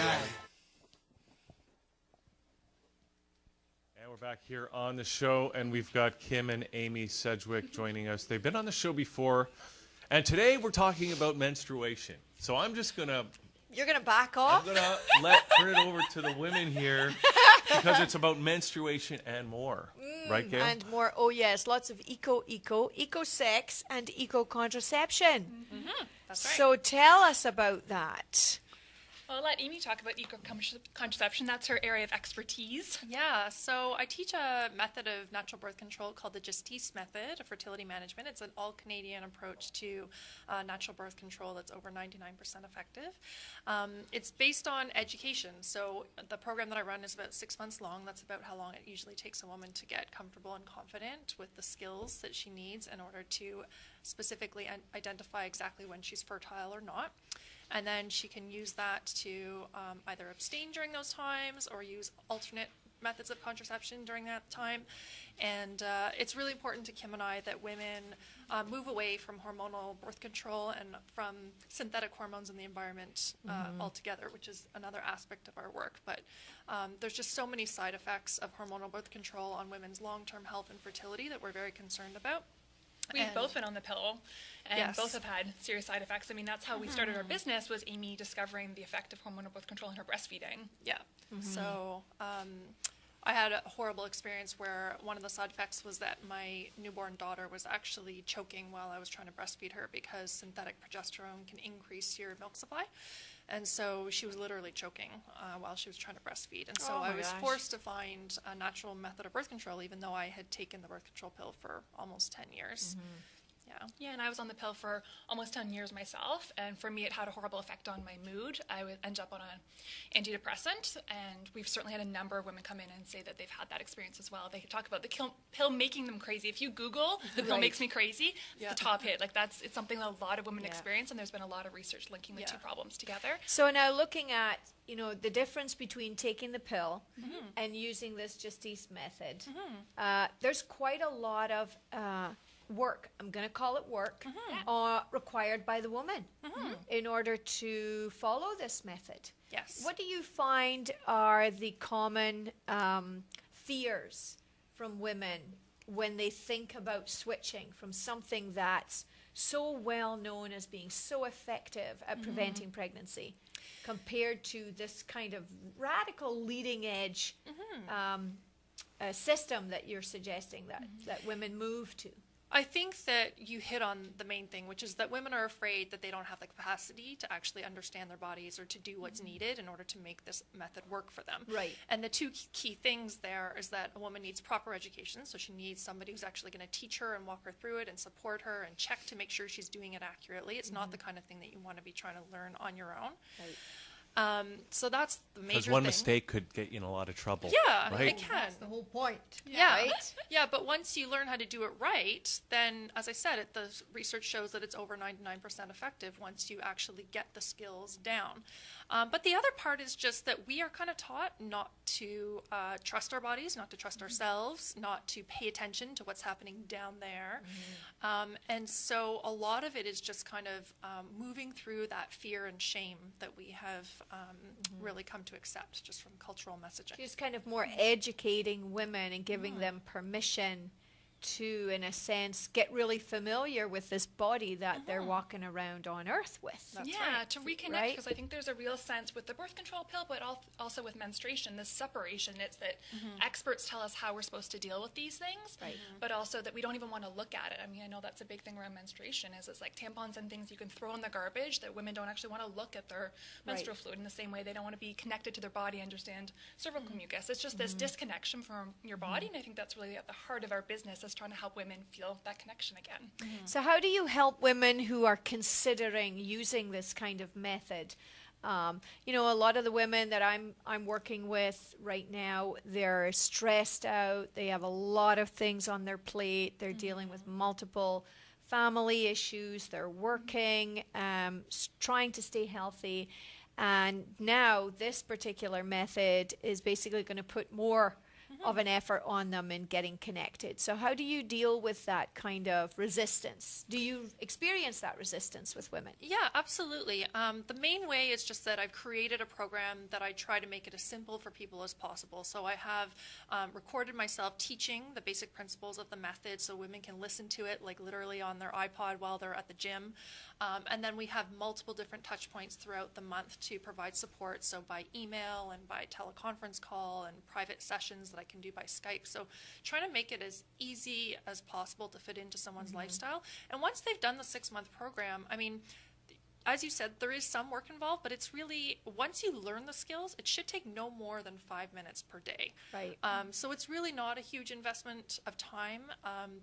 And we're back here on the show, and we've got Kim and Amy Sedgwick joining us. They've been on the show before, and today we're talking about menstruation. So I'm just gonna. You're going to back off? I'm gonna turn it over to the women here because it's about menstruation and more, right, Gail? And more. Oh yes, lots of eco sex and eco contraception. That's right. So tell us about that. Well, I'll let Amy talk about eco-contraception. That's her area of expertise. Yeah, so I teach a method of natural birth control called the Justice method of fertility management. It's an all-Canadian approach to natural birth control that's over 99% effective. It's based on education. So the program that I run is about 6 months long. That's about how long it usually takes a woman to get comfortable and confident with the skills that she needs in order to specifically identify exactly when she's fertile or not. And then she can use that to either abstain during those times or use alternate methods of contraception during that time. And it's really important to Kim and I that women move away from hormonal birth control and from synthetic hormones in the environment altogether, which is another aspect of our work. But there's just so many side effects of hormonal birth control on women's long-term health and fertility that we're very concerned about. We've both been on the pill, and Yes. both have had serious side effects. I mean, that's how we started our business, was Amy discovering the effect of hormonal birth control in her breastfeeding. Yeah. So I had a horrible experience where one of the side effects was that my newborn daughter was actually choking while I was trying to breastfeed her because synthetic progesterone can increase your milk supply. And so she was literally choking while she was trying to breastfeed. And so I was forced to find a natural method of birth control, even though I had taken the birth control pill for almost 10 years. Yeah, and I was on the pill for almost 10 years myself, and for me it had a horrible effect on my mood. I would end up on an antidepressant, and we've certainly had a number of women come in and say that they've had that experience as well. They talk about the pill making them crazy. If you Google, the pill makes me crazy, it's the top hit. Like it's something that a lot of women experience, and there's been a lot of research linking the two problems together. So now looking at, the difference between taking the pill and using this Justice method, there's quite a lot of work, I'm going to call it work, required by the woman in order to follow this method. Yes. What do you find are the common fears from women when they think about switching from something that's so well known as being so effective at preventing pregnancy compared to this kind of radical leading edge system that you're suggesting that women move to? I think that you hit on the main thing, which is that women are afraid that they don't have the capacity to actually understand their bodies or to do what's needed in order to make this method work for them. Right. And the two key things there is that a woman needs proper education, so she needs somebody who's actually going to teach her and walk her through it and support her and check to make sure she's doing it accurately. It's not the kind of thing that you want to be trying to learn on your own. Right. So that's the major Because one thing. mistake could get you in a lot of trouble. Yeah, right? it can. That's the whole point. Yeah, Right? yeah, but once you learn how to do it right, then, as I said, the research shows that it's over 99% effective once you actually get the skills down. But the other part is just that we are kind of taught not to trust our bodies, not to trust ourselves, not to pay attention to what's happening down there. And so a lot of it is just kind of moving through that fear and shame that we have really come to accept just from cultural messaging. Just kind of more educating women and giving them permission to, in a sense, get really familiar with this body that they're walking around on Earth with. To reconnect, Right? because I think there's a real sense with the birth control pill, but also with menstruation, this separation. It's that experts tell us how we're supposed to deal with these things, but also that we don't even want to look at it. I mean, I know that's a big thing around menstruation, is it's like tampons and things you can throw in the garbage, that women don't actually want to look at their menstrual fluid in the same way they don't want to be connected to their body, understand cervical mucus. It's just this disconnection from your body, and I think that's really at the heart of our business just trying to help women feel that connection again. So how do you help women who are considering using this kind of method? You know, a lot of the women that I'm working with right now, they're stressed out. They have a lot of things on their plate. They're dealing with multiple family issues. They're working, trying to stay healthy. And now this particular method is basically going to put more of an effort on them in getting connected. So how do you deal with that kind of resistance? Do you experience that resistance with women? Yeah, absolutely. The main way is just that I've created a program that I try to make it as simple for people as possible. So I have recorded myself teaching the basic principles of the method so women can listen to it like literally on their iPod while they're at the gym. And then we have multiple different touch points throughout the month to provide support, so by email and by teleconference call and private sessions that I can do by Skype. So trying to make it as easy as possible to fit into someone's lifestyle. And once they've done the 6-month program, I mean, as you said, there is some work involved, but it's really, once you learn the skills, it should take no more than 5 minutes per day. Right. So it's really not a huge investment of time,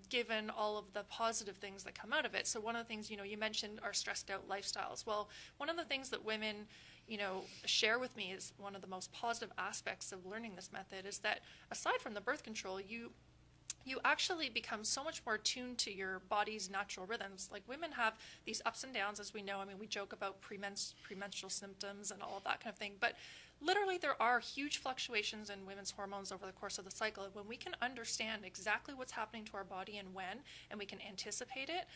given all of the positive things that come out of it. So one of the things, you know, you mentioned are stressed out lifestyles. Well, one of the things that women, you know, share with me is one of the most positive aspects of learning this method is that aside from the birth control, you actually become so much more tuned to your body's natural rhythms. Like women have these ups and downs, as we know. I mean, we joke about premenstrual symptoms and all of that kind of thing, but literally there are huge fluctuations in women's hormones over the course of the cycle. And when we can understand exactly what's happening to our body and when, and we can anticipate it,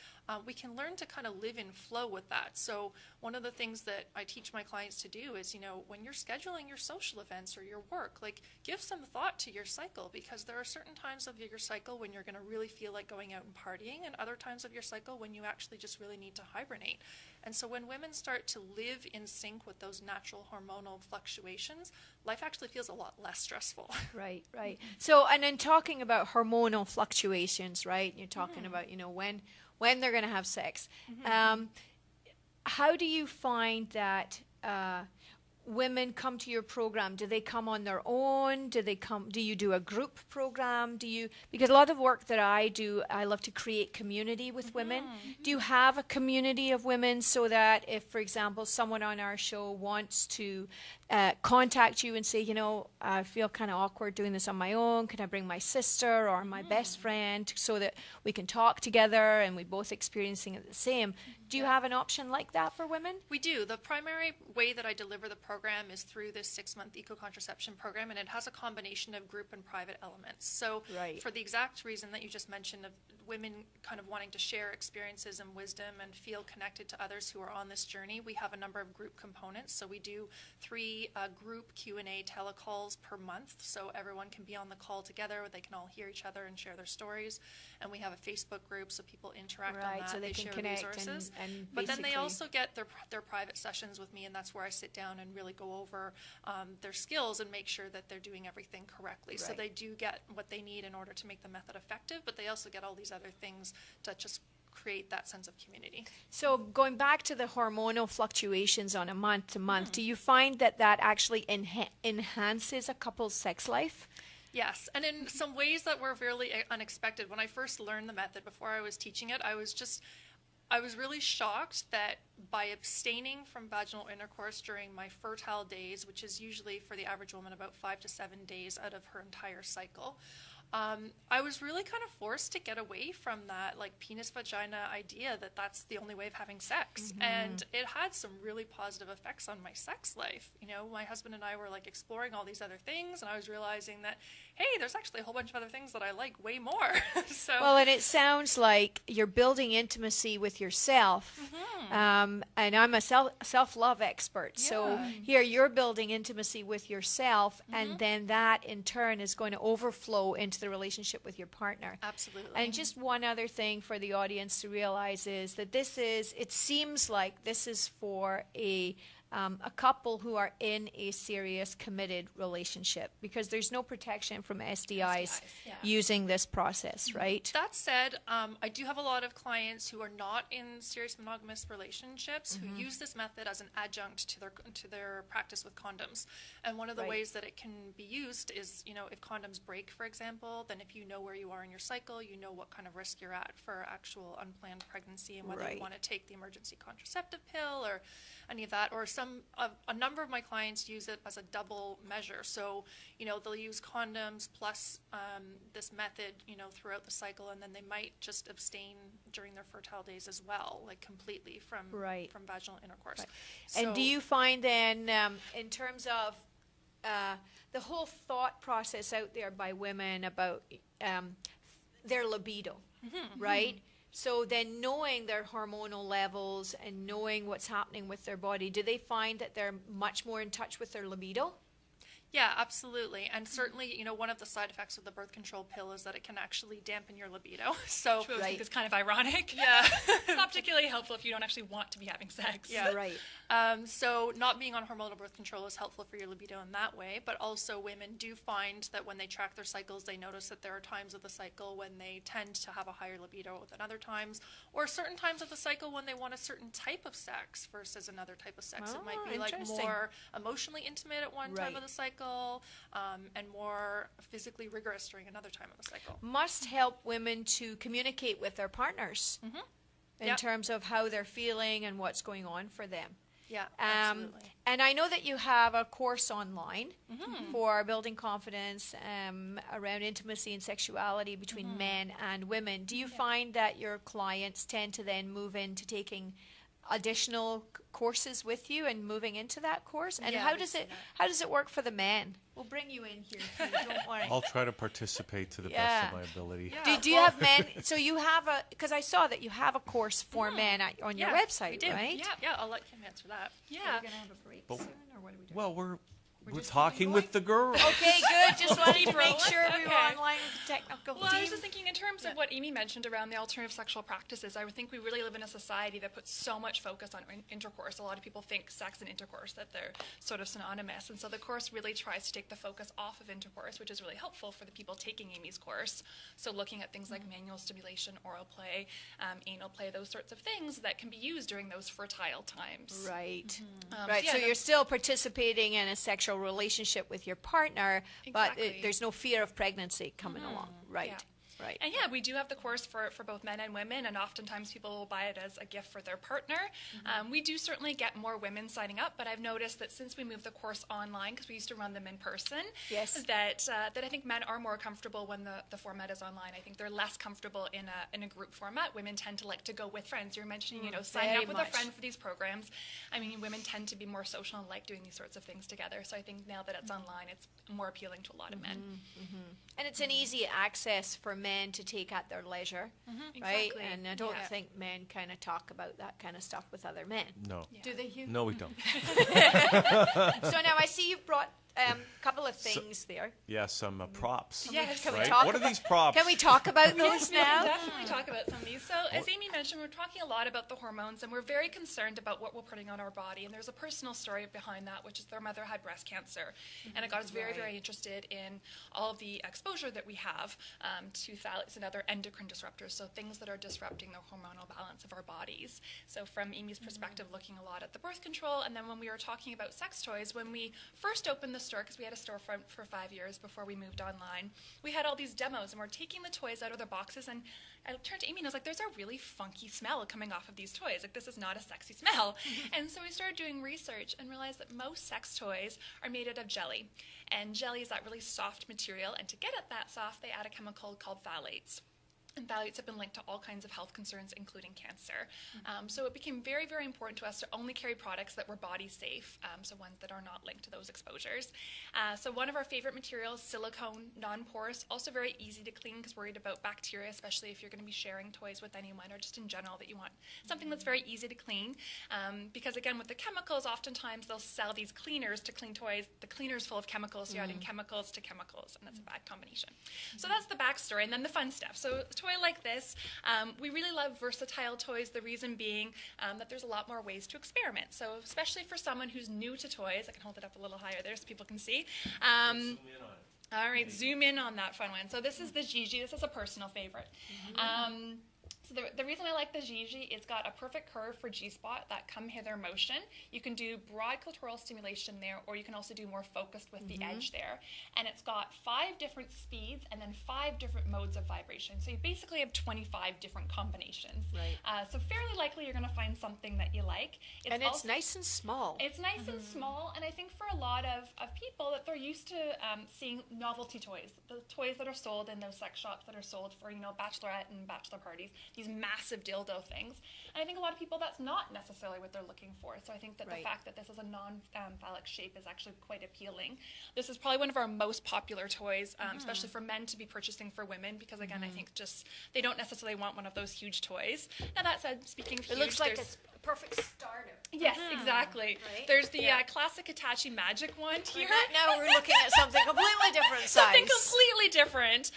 we can learn to kind of live in flow with that. So one of the things that I teach my clients to do is, you know, when you're scheduling your social events or your work, like give some thought to your cycle, because there are certain times of your cycle when you're going to really feel like going out and partying, and other times of your cycle when you actually just really need to hibernate. And so when women start to live in sync with those natural hormonal fluctuations, life actually feels a lot less stressful. Right, right. So, and then talking about hormonal fluctuations, right? You're talking about, you know, when they're going to have sex. How do you find that women come to your program? Do they come on their own? Do you do a group program? Because a lot of work that I do, I love to create community with women. Do you have a community of women so that if, for example, someone on our show wants to contact you and say, you know, I feel kind of awkward doing this on my own, can I bring my sister or my best friend so that we can talk together and we both experiencing it the same? Do you have an option like that for women? We do. The primary way that I deliver the program is through this 6-month eco-contraception program, and it has a combination of group and private elements. So for the exact reason that you just mentioned of women kind of wanting to share experiences and wisdom and feel connected to others who are on this journey, we have a number of group components. So we do 3 group Q&A telecalls per month, so everyone can be on the call together, they can all hear each other and share their stories. And we have a Facebook group so people interact on that, so they can share connect resources. And but then they also get their private sessions with me, and that's where I sit down and really go over their skills and make sure that they're doing everything correctly. So they do get what they need in order to make the method effective, but they also get all these other things to just create that sense of community. So going back to the hormonal fluctuations on a month to month, do you find that actually enhances a couple's sex life? Yes, and in some ways that were really unexpected. When I first learned the method, before I was teaching it, I was really shocked that by abstaining from vaginal intercourse during my fertile days, which is usually for the average woman about 5 to 7 days out of her entire cycle, I was really kind of forced to get away from that like penis vagina idea that that's the only way of having sex. And it had some really positive effects on my sex life. You know, my husband and I were like exploring all these other things, and I was realizing that, hey, there's actually a whole bunch of other things that I like way more. Well, and it sounds like you're building intimacy with yourself. And I'm a self-love expert. So here you're building intimacy with yourself, and then that in turn is going to overflow into the relationship with your partner. Absolutely. And just one other thing for the audience to realize is that it seems like this is for a a couple who are in a serious committed relationship, because there's no protection from STIs yeah. using this process, right? That said, I do have a lot of clients who are not in serious monogamous relationships who use this method as an adjunct to their practice with condoms. And one of the Right. ways that it can be used is, if condoms break, for example, then if you know where you are in your cycle, you know what kind of risk you're at for actual unplanned pregnancy, and whether Right. you want to take the emergency contraceptive pill or any of that. Or a number of my clients use it as a double measure. So, they'll use condoms plus this method, throughout the cycle, and then they might just abstain during their fertile days as well, like completely from Right. from vaginal intercourse. Right. So, And do you find then, in terms of the whole thought process out there by women about their libido, right? So then knowing their hormonal levels and knowing what's happening with their body, do they find that they're much more in touch with their libido? Yeah, absolutely. And certainly, one of the side effects of the birth control pill is that it can actually dampen your libido. So, Which I Right. think is kind of ironic. yeah. It's not particularly helpful if you don't actually want to be having sex. Yeah. Right. So not being on hormonal birth control is helpful for your libido in that way, but also women do find that when they track their cycles, they notice that there are times of the cycle when they tend to have a higher libido than other times, or certain times of the cycle when they want a certain type of sex versus another type of sex. It might Oh, be like interesting. more emotionally intimate at one time Right. of the cycle, and more physically rigorous during another time of the cycle. Must help women to communicate with their partners in Yep. terms of how they're feeling and what's going on for them. Yeah, absolutely. And I know that you have a course online for building confidence around intimacy and sexuality between men and women. Do you find that your clients tend to then move into taking additional courses with you and moving into that course? And Yeah, how we does see it that. how does it work for the men? We'll bring you in here too. Don't worry. I'll try to participate to the best Yeah. of my ability. Yeah. Do you have men? So you have because I saw that you have a course for men on your Yeah, website, we do. right? Yeah, I'll let Kim answer that. Are Yeah. we gonna have a break But- soon, or what are we doing? Well, we're just talking with the girl. Okay, good. Just wanted to make rolling. sure we were Okay. online with the technical Well, I was team. just thinking in terms of what Amy mentioned around the alternative sexual practices, I would think we really live in a society that puts so much focus on intercourse. A lot of people think sex and intercourse, that they're sort of synonymous. And so the course really tries to take the focus off of intercourse, which is really helpful for the people taking Amy's course. So looking at things like manual stimulation, oral play, anal play, those sorts of things that can be used during those fertile times. Right. Um, Right. yeah, So the- you're still participating in a sexual relationship with your partner, but Exactly. there's no fear of pregnancy coming along. Right. Yeah. Right. And yeah, we do have the course for both men and women, and oftentimes people will buy it as a gift for their partner. We do certainly get more women signing up, but I've noticed that since we moved the course online, because we used to run them in person, Yes. that I think men are more comfortable when the format is online. I think they're less comfortable in a group format. Women tend to like to go with friends. You're mentioning, signing very up with much. a friend for these programs. I mean, women tend to be more social and like doing these sorts of things together. So I think now that it's online, it's more appealing to a lot of men. And it's an easy access for men to take at their leisure, right? Exactly. And I don't Yeah. think men kind of talk about that kind of stuff with other men. No. Do they, Hugh? No, we don't. So now I see you've brought a couple of things there. Yeah, some props. Yes. Can we Right? talk What are about- these props? Can we talk about those Yes, we can now? definitely talk about some of these. So, as Amy mentioned, we're talking a lot about the hormones, and we're very concerned about what we're putting on our body. And there's a personal story behind that, which is their mother had breast cancer, and it got us very, very interested in all of the exposure that we have to phthalates and other endocrine disruptors, so things that are disrupting the hormonal balance of our bodies. So, from Amy's perspective, looking a lot at the birth control, and then when we were talking about sex toys, when we first opened the store, because we had a storefront for 5 years before we moved online, we had all these demos, and we're taking the toys out of their boxes, and I turned to Amy and I was like, there's a really funky smell coming off of these toys. Like, this is not a sexy smell. And so we started doing research and realized that most sex toys are made out of jelly. And jelly is that really soft material, and to get it that soft, they add a chemical called phthalates. And phthalates have been linked to all kinds of health concerns, including cancer. So it became very, very important to us to only carry products that were body safe, so ones that are not linked to those exposures. So one of our favorite materials, silicone, non-porous, also very easy to clean because we're worried about bacteria, especially if you're going to be sharing toys with anyone or just in general that you want something that's very easy to clean. Because again, with the chemicals, oftentimes they'll sell these cleaners to clean toys. The cleaner's full of chemicals, so you're adding chemicals to chemicals, and that's a bad combination. So that's the backstory, and then the fun stuff. So toy like this, we really love versatile toys, the reason being that there's a lot more ways to experiment. So especially for someone who's new to toys, I can hold it up a little higher there so people can see. Zoom in on it. All right, zoom in on that fun one. So this is the Gigi. This is a personal favorite. So the reason I like the Gigi, it's got a perfect curve for G-spot, that come hither motion. You can do broad clitoral stimulation there, or you can also do more focused with the edge there. And it's got 5 different speeds and then 5 different modes of vibration. So you basically have 25 different combinations. Right. So fairly likely you're going to find something that you like. It's nice and small. It's nice and small, and I think for a lot of people that they're used to seeing novelty toys, the toys that are sold in those sex shops that are sold for, bachelorette and bachelor parties, these massive dildo things. And I think a lot of people, that's not necessarily what they're looking for. So I think that the fact that this is a non-phallic shape is actually quite appealing. This is probably one of our most popular toys, especially for men to be purchasing for women, because again, I think just they don't necessarily want one of those huge toys. Now that said, speaking of huge, it looks like it's a perfect starter. Yes, exactly. Right? There's the classic Hitachi Magic wand here. Now we're looking at something completely different size. Something completely different.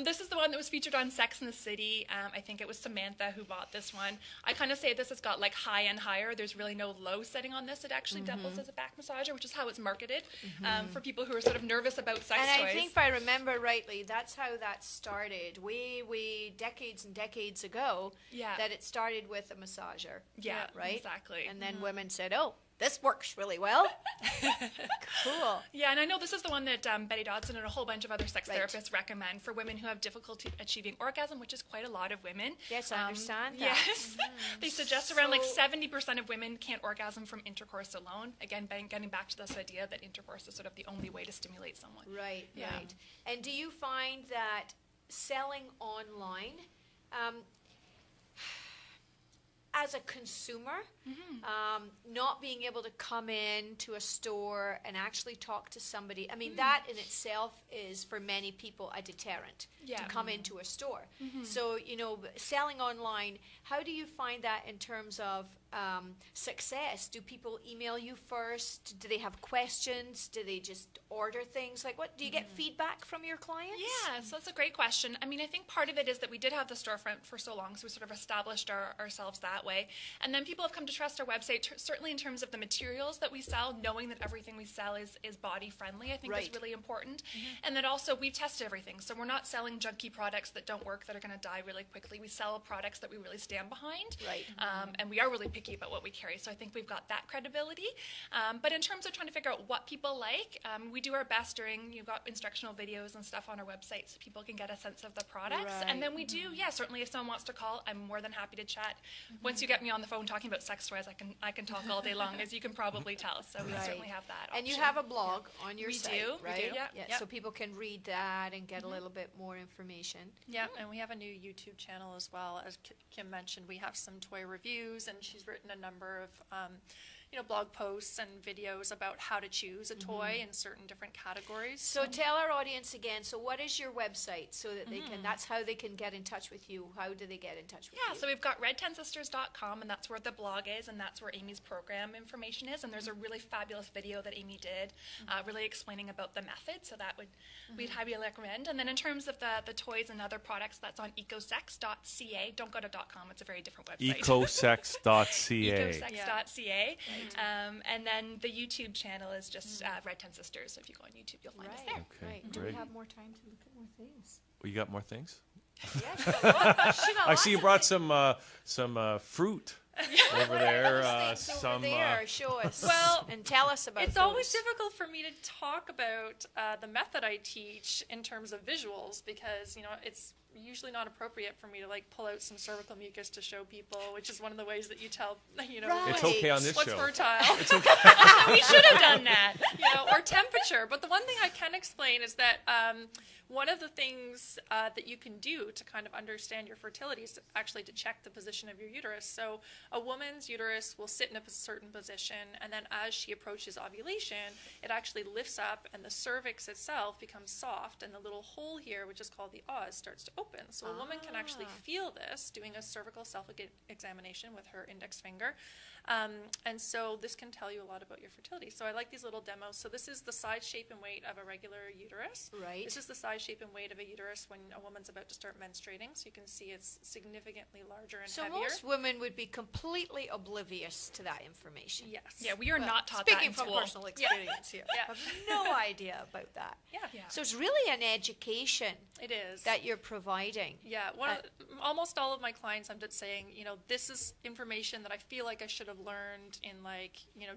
This is the one that was featured on Sex and the City. I think it was Samantha who bought this one. I kind of say this has got like high and higher. There's really no low setting on this. It actually doubles as a back massager, which is how it's marketed for people who are sort of nervous about sex toys. And I think if I remember rightly, that's how that started. Way decades and decades ago. Yeah. That it started with a massager. Yeah, right? Exactly. And then women said, "Oh, this works really well." Cool. Yeah, and I know this is the one that Betty Dodson and a whole bunch of other sex therapists recommend for women who have difficulty achieving orgasm, which is quite a lot of women. Yes, I understand that. Yes. They suggest around like 70% of women can't orgasm from intercourse alone. Again, getting back to this idea that intercourse is sort of the only way to stimulate someone. Right, right. And do you find that selling online, as a consumer, not being able to come in to a store and actually talk to somebody, I mean, that in itself is for many people a deterrent to come into a store. So, selling online, how do you find that in terms of success? Do people email you first? Do they have questions? Do they just order things? Like, what do you get feedback from your clients? Yeah, so that's a great question. I mean, I think part of it is that we did have the storefront for so long, so we sort of established ourselves that way. And then people have come to trust our website, certainly in terms of the materials that we sell, knowing that everything we sell is body friendly, I think is really important. And that also we've tested everything. So we're not selling junky products that don't work, that are going to die really quickly. We sell products that we really stand behind. Right. And we are really picky about what we carry. So I think we've got that credibility. But in terms of trying to figure out what people like, we do our best during, you've got instructional videos and stuff on our website so people can get a sense of the products. Right. And then we do, certainly if someone wants to call, I'm more than happy to chat. Once you get me on the phone talking about sex toys, I can talk all day long, as you can probably tell. So we certainly have that option. And you have a blog on your site, we right? do, yeah. So people can read that and get a little bit more information. Yeah, and we have a new YouTube channel as well. As Kim mentioned, we have some toy reviews, and she's written a number of blog posts and videos about how to choose a toy in certain different categories. So tell our audience again, so what is your website so that they can, that's how they can get in touch with you. How do they get in touch with you? Yeah, so we've got red10sisters.com, and that's where the blog is, and that's where Amy's program information is, and there's a really fabulous video that Amy did really explaining about the method, so that we'd highly recommend. And then in terms of the toys and other products, that's on ecosex.ca. Don't go to .com, it's a very different website. Ecosex.ca. Ecosex.ca. And then the YouTube channel is just Red 10 Sisters. So if you go on YouTube, you'll find us there. Okay, Do we great. have more time to look at more things? Well, you got more things? Yeah, I see you brought some fruit over there. Over there. Show us. Well, and tell us about It's those. always difficult for me to talk about the method I teach in terms of visuals because, it's usually not appropriate for me to pull out some cervical mucus to show people, which is one of the ways that you tell, It's okay on this what's show. fertile. It's okay. We should have done that, or temperature. But the one thing I can explain is that one of the things that you can do to kind of understand your fertility is actually to check the position of your uterus. So a woman's uterus will sit in a certain position, and then as she approaches ovulation, it actually lifts up, and the cervix itself becomes soft, and the little hole here, which is called the os, starts to open. So a woman can actually feel this doing a cervical self-examination with her index finger. And so this can tell you a lot about your fertility. So I like these little demos. So this is the size size, shape, and weight of a regular uterus. Right. This is the size, shape, and weight of a uterus when a woman's about to start menstruating. So you can see it's significantly larger and So heavier. most women would be completely oblivious to that information. Yes. Yeah, we are not taught Speaking that in from school. personal experience here, Yeah. I have no idea about that. Yeah. So it's really an education It is. that you're providing. Yeah, almost all of my clients, I'm just saying, this is information that I feel like I should have learned in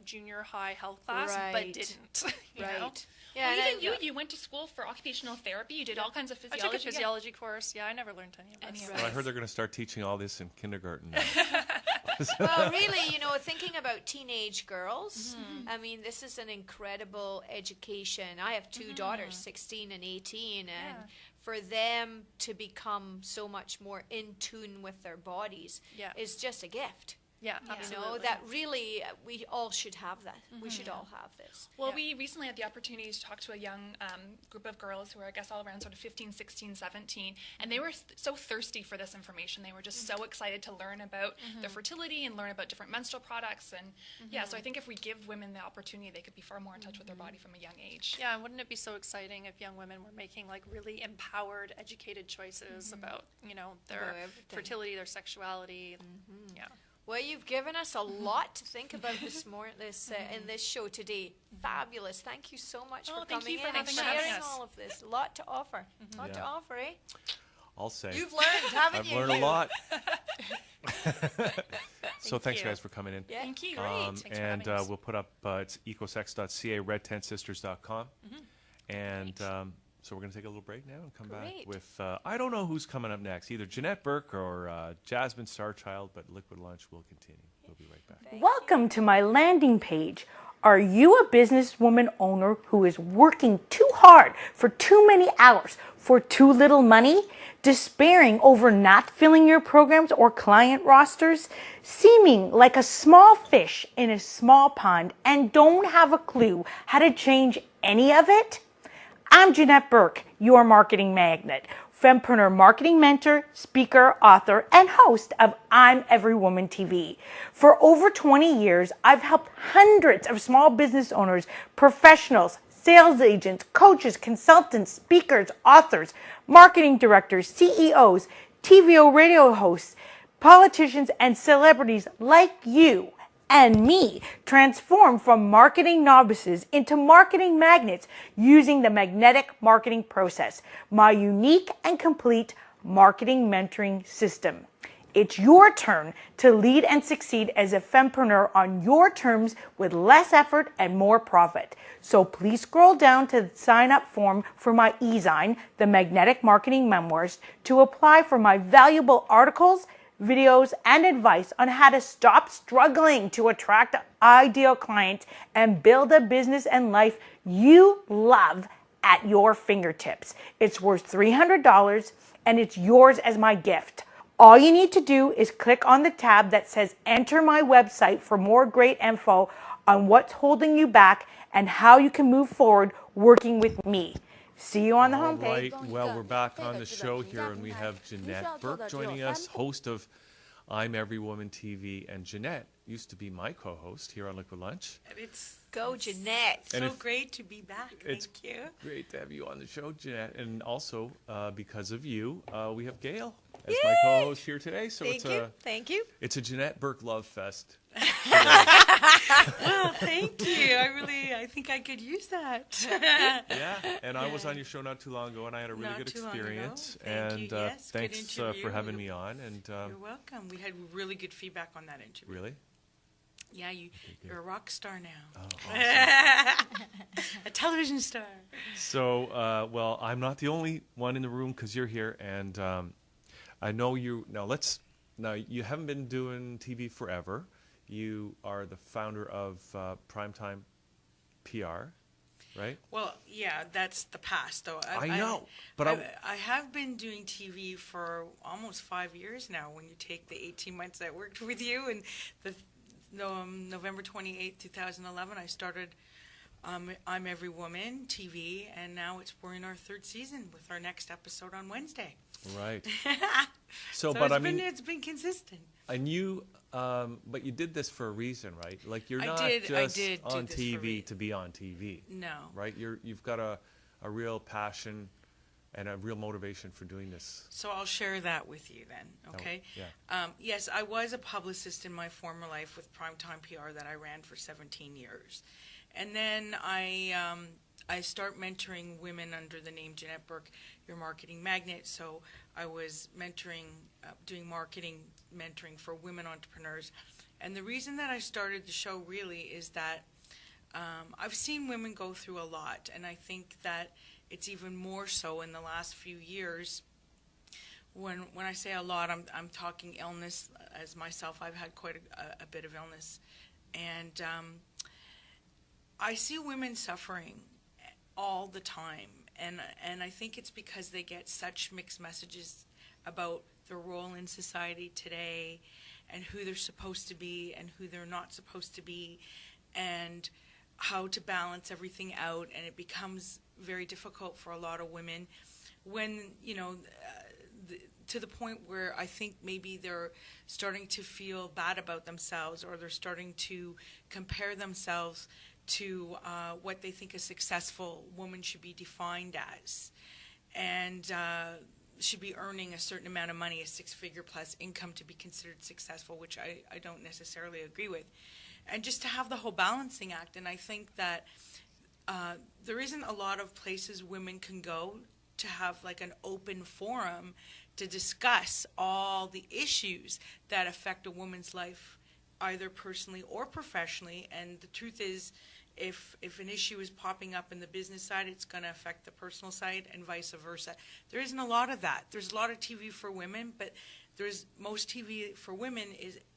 junior high health class, Right. but didn't. you know? Right. Yeah, Well, and even you went to school for occupational therapy. You did all kinds of I physiology. took a physiology course. Yeah, I never learned any of that. Well, I heard they're going to start teaching all this in kindergarten now. Well, really, thinking about teenage girls, I mean, this is an incredible education. I have two daughters, 16 and 18, and for them to become so much more in tune with their bodies is just a gift. Yeah, absolutely. That really, we all should have that. We should all have this. Well, we recently had the opportunity to talk to a young group of girls who are, I guess, all around sort of 15, 16, 17, and they were so thirsty for this information. They were just so excited to learn about their fertility and learn about different menstrual products. And so I think if we give women the opportunity, they could be far more in touch with their body from a young age. Yeah, and wouldn't it be so exciting if young women were making really empowered, educated choices about, their fertility, their sexuality. Yeah. Well, you've given us a lot to think about in this show today. Fabulous. Thank you so much for thank coming you for in and having sharing us. all of this. A lot to offer. A lot to offer, eh? I'll say. You've learned, haven't you? I've learned a lot. So thanks, guys, for coming in. Yeah. Thank you. And we'll put up, it's ecosex.ca, redtentsisters.com. And so we're going to take a little break now and come back with, I don't know who's coming up next, either Jeanette Burke or Jasmine Starchild, but Liquid Lunch will continue. We'll be right back. Welcome to my landing page. Are you a businesswoman owner who is working too hard for too many hours for too little money? Despairing over not filling your programs or client rosters? Seeming like a small fish in a small pond and don't have a clue how to change any of it? I'm Jeanette Burke, your marketing magnet, fempreneur marketing mentor, speaker, author, and host of I'm Every Woman TV. For over 20 years, I've helped hundreds of small business owners, professionals, sales agents, coaches, consultants, speakers, authors, marketing directors, CEOs, TV radio hosts, politicians, and celebrities like you and me transform from marketing novices into marketing magnets using the magnetic marketing process, my unique and complete marketing mentoring system. It's your turn to lead and succeed as a fempreneur on your terms with less effort and more profit. So please scroll down to the sign up form for my e-zine, the Magnetic Marketing Memoirs, to apply for my valuable articles, videos, and advice on how to stop struggling to attract ideal clients and build a business and life you love at your fingertips. It's worth $300 and it's yours as my gift. All you need to do is click on the tab that says enter my website for more great info on what's holding you back and how you can move forward working with me. See you on the homepage. Right. Well, we're back on the show here, and we have Jeanette Burke joining us, host of I'm Every Woman TV. And Jeanette used to be my co-host here on Liquid Lunch. Go, Jeanette. And So great to be back. It's Thank you. great to have you on the show, Jeanette. And also, because of you, we have Gail as my co-host here today. So Thank you. It's a Jeanette Burke love fest. Well, thank you. I think I could use that. Yeah, and I was on your show not too long ago, and I had a really Not good too long ago. experience. Thank And you. Yes, good thanks for interview. having me on. And You're welcome. We had really good feedback on that interview. really, Yeah, you're a rock star now. oh, awesome. A television star. So, well, I'm not the only one in the room because you're here, and I know you. Now, you haven't been doing TV forever. You are the founder of Primetime PR, right? Well, yeah, that's the past, though. I know, but I have been doing TV for almost 5 years now. When you take the 18 months I worked with you, and the November 28th, 2011, I started I'm Every Woman TV, and now we're in our 3rd season with our next episode on Wednesday. Right. So, So but it's been consistent. and you, but you did this for a reason, right? Like you're I not did just do on this for a TV to be on TV. No. Right? You've got a real passion and a real motivation for doing this. So I'll share that with you then, okay? Yeah. Yes, I was a publicist in my former life with Primetime PR that I ran for 17 years. And then I start mentoring women under the name Jeanette Burke, Your Marketing Magnet. So I was mentoring, doing marketing mentoring for women entrepreneurs. And the reason that I started the show really is that I've seen women go through a lot, and I think that it's even more so in the last few years. When I say a lot, I'm talking illness. As myself, I've had quite a bit of illness, and I see women suffering all the time, and I think it's because they get such mixed messages about their role in society today, and who they're supposed to be and who they're not supposed to be, and how to balance everything out, and it becomes very difficult for a lot of women when, to the point where I think maybe they're starting to feel bad about themselves, or they're starting to compare themselves to what they think a successful woman should be defined as, and should be earning a certain amount of money, a 6-figure plus income, to be considered successful, which I don't necessarily agree with. And just to have the whole balancing act. And I think that there isn't a lot of places women can go to have like an open forum to discuss all the issues that affect a woman's life, either personally or professionally. And the truth is, if an issue is popping up in the business side, it's going to affect the personal side, and vice versa. There isn't a lot of that. There's a lot of TV for women, but most TV for women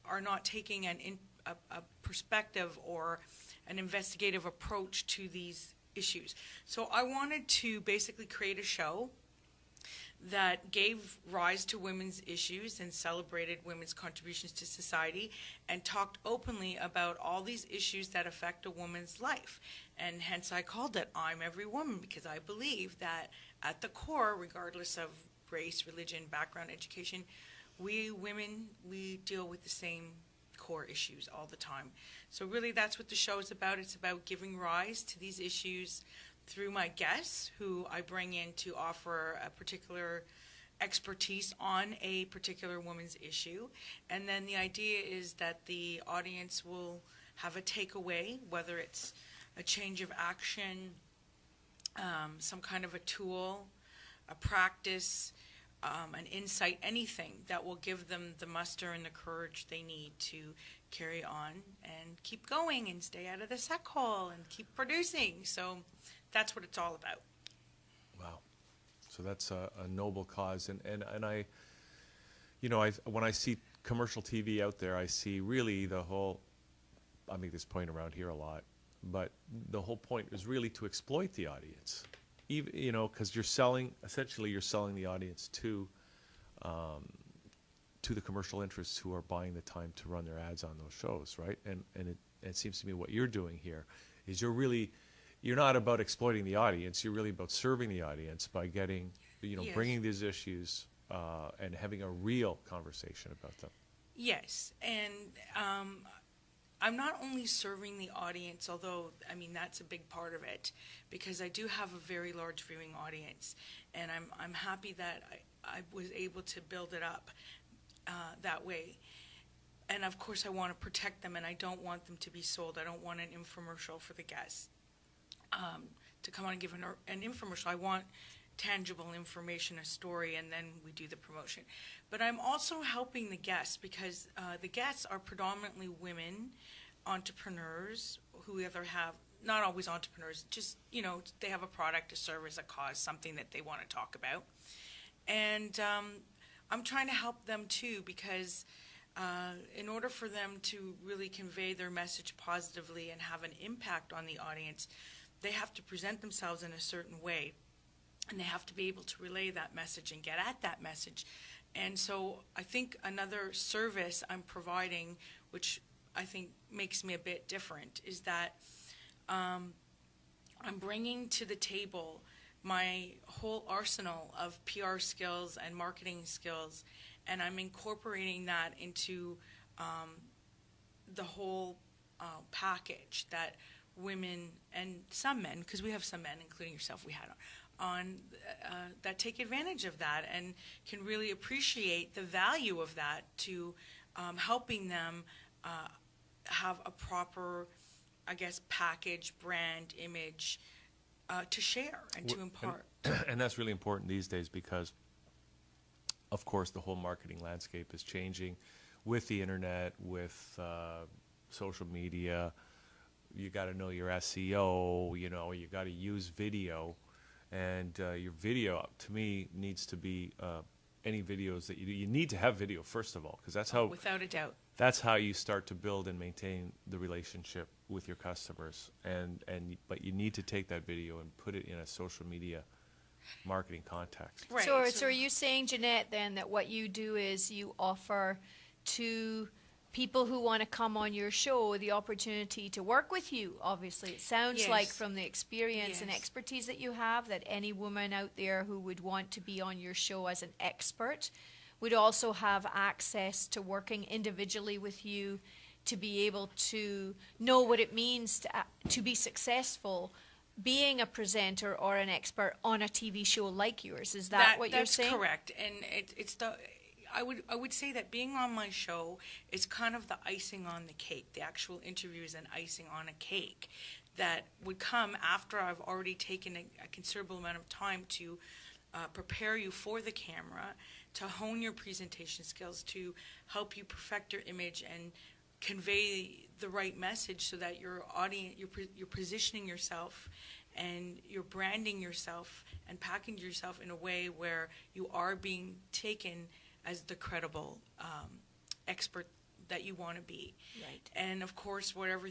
are not taking a perspective or an investigative approach to these issues. So I wanted to basically create a show that gave rise to women's issues and celebrated women's contributions to society, and talked openly about all these issues that affect a woman's life. And hence I called it I'm Every Woman, because I believe that at the core, regardless of race, religion, background, education, we women, we deal with the same core issues all the time. So really that's what the show is about. It's about giving rise to these issues through my guests, who I bring in to offer a particular expertise on a particular woman's issue. And then the idea is that the audience will have a takeaway, whether it's a change of action, some kind of a tool, a practice, an insight, anything that will give them the muster and the courage they need to carry on and keep going and stay out of the suck hole and keep producing. So that's what it's all about. Wow. So that's a noble cause. And I, when I see commercial TV out there, I see really I make this point around here a lot, but the whole point is really to exploit the audience. Even, because you're selling the audience to the commercial interests who are buying the time to run their ads on those shows, right? And it seems to me what you're doing here is you're not about exploiting the audience. You're really about serving the audience by getting, Yes. bringing these issues and having a real conversation about them. Yes, and I'm not only serving the audience, although, that's a big part of it, because I do have a very large viewing audience, and I'm happy that I was able to build it up that way. And of course I want to protect them, and I don't want them to be sold. I don't want an infomercial for the guests to come on and give an infomercial. I want tangible information, a story, and then we do the promotion. But I'm also helping the guests, because the guests are predominantly women entrepreneurs who either have, not always entrepreneurs, just, they have a product, a service, a cause, something that they want to talk about. And I'm trying to help them too, because in order for them to really convey their message positively and have an impact on the audience, they have to present themselves in a certain way, and they have to be able to relay that message and get at that message. And so I think another service I'm providing, which I think makes me a bit different, is that I'm bringing to the table my whole arsenal of PR skills and marketing skills, and I'm incorporating that into the whole package that women and some men, because we have some men, including yourself, we had on that take advantage of that and can really appreciate the value of that to helping them have a proper, I guess, package, brand, image to share and to impart. And that's really important these days because, of course, the whole marketing landscape is changing with the internet, with social media. You got to know your SEO, you know, you got to use video. And your video, to me, needs to be any videos that you do. You need to have video, first of all, because that's how... Without a doubt. That's how you start to build and maintain the relationship with your customers. But you need to take that video and put it in a social media marketing context. Right. So are you saying, Jeanette, then, that what you do is you offer to people who want to come on your show the opportunity to work with you? Obviously, it sounds like from the experience and expertise that you have, that any woman out there who would want to be on your show as an expert would also have access to working individually with you to be able to know what it means to be successful being a presenter or an expert on a TV show like yours. Is that what you're saying? That's correct. And it's the... I would say that being on my show is kind of the icing on the cake. The actual interview is an icing on a cake that would come after I've already taken a considerable amount of time to prepare you for the camera, to hone your presentation skills, to help you perfect your image and convey the right message so that your audience, you're positioning yourself and you're branding yourself and packaging yourself in a way where you are being taken as the credible expert that you want to be. Right. And of course, wherever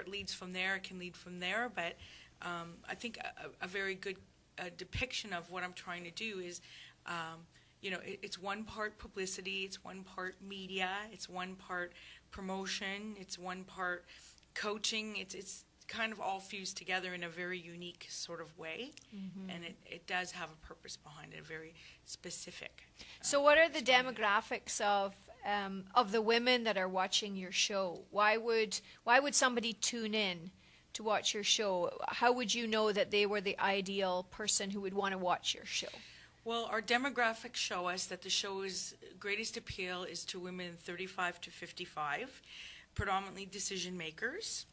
it leads from there, it can lead from there. But I think a very good depiction of what I'm trying to do is, it's one part publicity, it's one part media, it's one part promotion, it's one part coaching. It's kind of all fused together in a very unique sort of way, and it does have a purpose behind it, very specific. So what are the demographics of the women that are watching your show? Why would somebody tune in to watch your show? How would you know that they were the ideal person who would want to watch your show? Well, our demographics show us that the show's greatest appeal is to women 35 to 55, predominantly decision makers,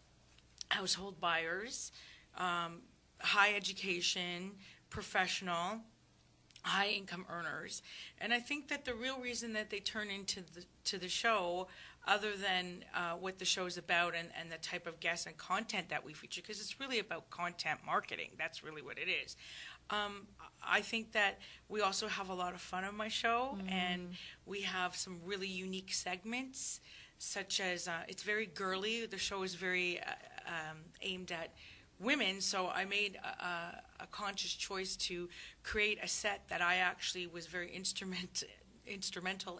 household buyers, high education, professional, high income earners. And I think that the real reason that they turn into the show, other than what the show is about and the type of guests and content that we feature, because it's really about content marketing. That's really what it is. I think that we also have a lot of fun on my show, and we have some really unique segments, such as it's very girly. The show is very aimed at women, so I made a conscious choice to create a set that I actually was very instrumental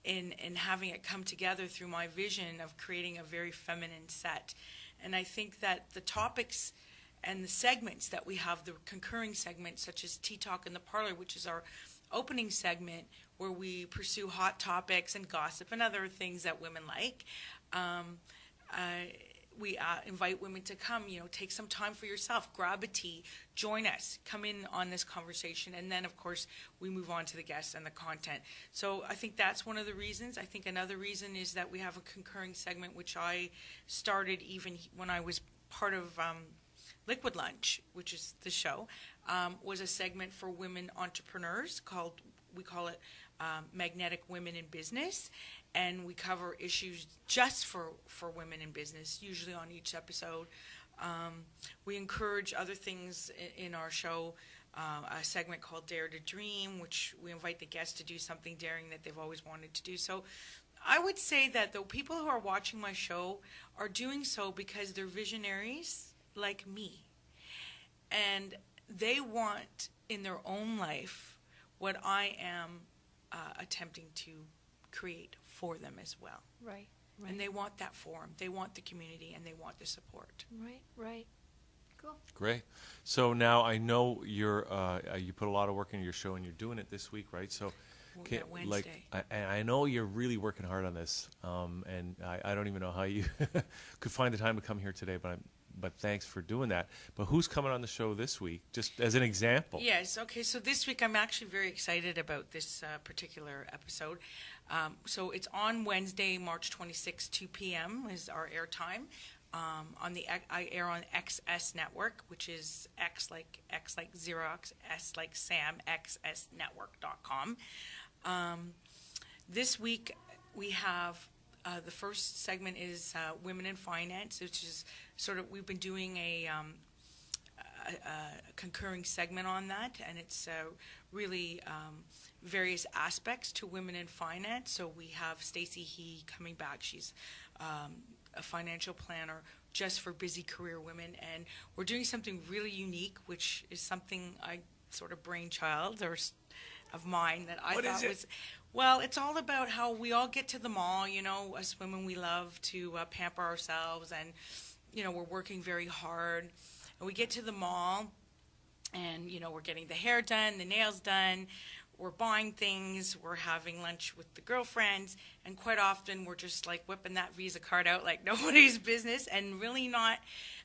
in having it come together through my vision of creating a very feminine set. And I think that the topics and the segments that we have, the concurring segments such as Tea Talk in the Parlor, which is our opening segment where we pursue hot topics and gossip and other things that women like. We invite women to come, take some time for yourself, grab a tea, join us, come in on this conversation, and then, of course, we move on to the guests and the content. So I think that's one of the reasons. I think another reason is that we have a concurring segment, which I started even when I was part of Liquid Lunch, which is the show, was a segment for women entrepreneurs we call it Magnetic Women in Business. And we cover issues just for women in business, usually on each episode. We encourage other things in our show, a segment called Dare to Dream, which we invite the guests to do something daring that they've always wanted to do. So I would say that the people who are watching my show are doing so because they're visionaries like me. And they want in their own life what I am attempting to create for them as well. Right. And they want that forum, they want the community, and they want the support. Right. Cool. Great. So now I know you put a lot of work into your show, and you're doing it this week, right? So, Yeah, Wednesday. I know you're really working hard on this, and I don't even know how you could find the time to come here today, but thanks for doing that. But who's coming on the show this week, just as an example? Yes, okay, so this week I'm actually very excited about this particular episode. So it's on Wednesday, March 26, 2 p.m. is our airtime. I air on XS Network, which is X like Xerox, S like Sam, xsnetwork.com. This week we have the first segment is Women in Finance, which is sort of, we've been doing a concurring segment on that, and it's really various aspects to women in finance. So we have Stacey He coming back. She's a financial planner just for busy career women, and we're doing something really unique, which is something I sort of brainchild of mine that I thought was. Well, it's all about how we all get to the mall, you know, us women, we love to pamper ourselves, and, you know, we're working very hard. And we get to the mall, and, you know, we're getting the hair done, the nails done, we're buying things, we're having lunch with the girlfriends, and quite often we're just, like, whipping that Visa card out like nobody's business and really not